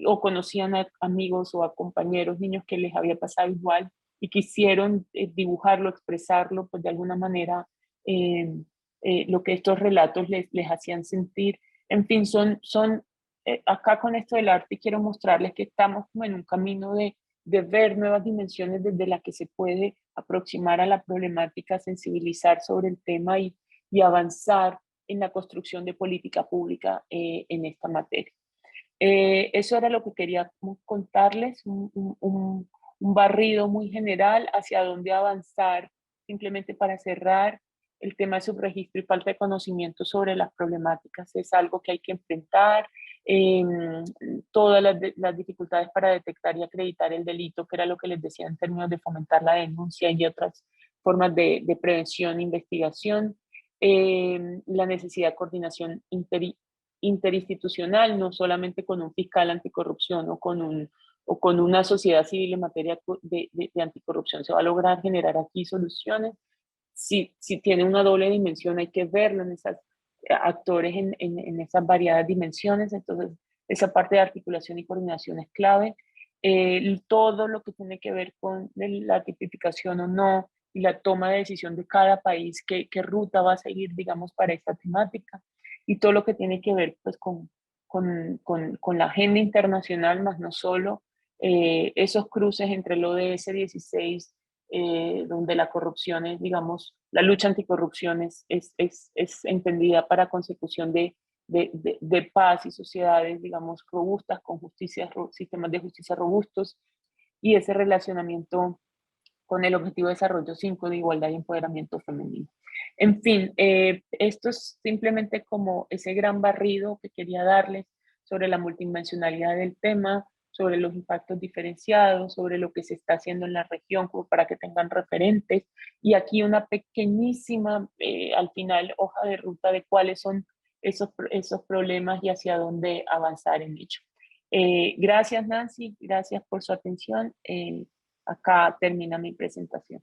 o conocían a amigos o a compañeros, niños que les había pasado igual y quisieron dibujarlo, expresarlo, pues de alguna manera lo que estos relatos les hacían sentir. En fin, son acá con esto del arte quiero mostrarles que estamos como en un camino de ver nuevas dimensiones desde las que se puede aproximar a la problemática, sensibilizar sobre el tema y avanzar en la construcción de política pública en esta materia. Eso era lo que quería contarles, un barrido muy general hacia dónde avanzar, simplemente para cerrar. El tema de subregistro y falta de conocimiento sobre las problemáticas es algo que hay que enfrentar. Eh, Todas las dificultades para detectar y acreditar el delito, que era lo que les decía en términos de fomentar la denuncia y otras formas de prevención e investigación. La necesidad de coordinación interinstitucional, no solamente con un fiscal anticorrupción o con una sociedad civil en materia de anticorrupción. Se va a lograr generar aquí soluciones. Si tiene una doble dimensión, hay que verlo en esas actores en esas variadas dimensiones. Entonces, esa parte de articulación y coordinación es clave. Todo lo que tiene que ver con la tipificación o no y la toma de decisión de cada país, qué ruta va a seguir, digamos, para esta temática, y todo lo que tiene que ver pues con la agenda internacional, más no solo esos cruces entre el ODS 16, donde la corrupción es, digamos, la lucha anticorrupción es entendida para consecución de paz y sociedades, digamos, robustas, con sistemas de justicia robustos, y ese relacionamiento con el Objetivo de Desarrollo 5 de igualdad y empoderamiento femenino. En fin, esto es simplemente como ese gran barrido que quería darles sobre la multidimensionalidad del tema, sobre los impactos diferenciados, sobre lo que se está haciendo en la región, como para que tengan referentes. Y aquí una pequeñísima, al final, hoja de ruta de cuáles son esos problemas y hacia dónde avanzar en ello. Gracias, Nancy, gracias por su atención. Acá termina mi presentación.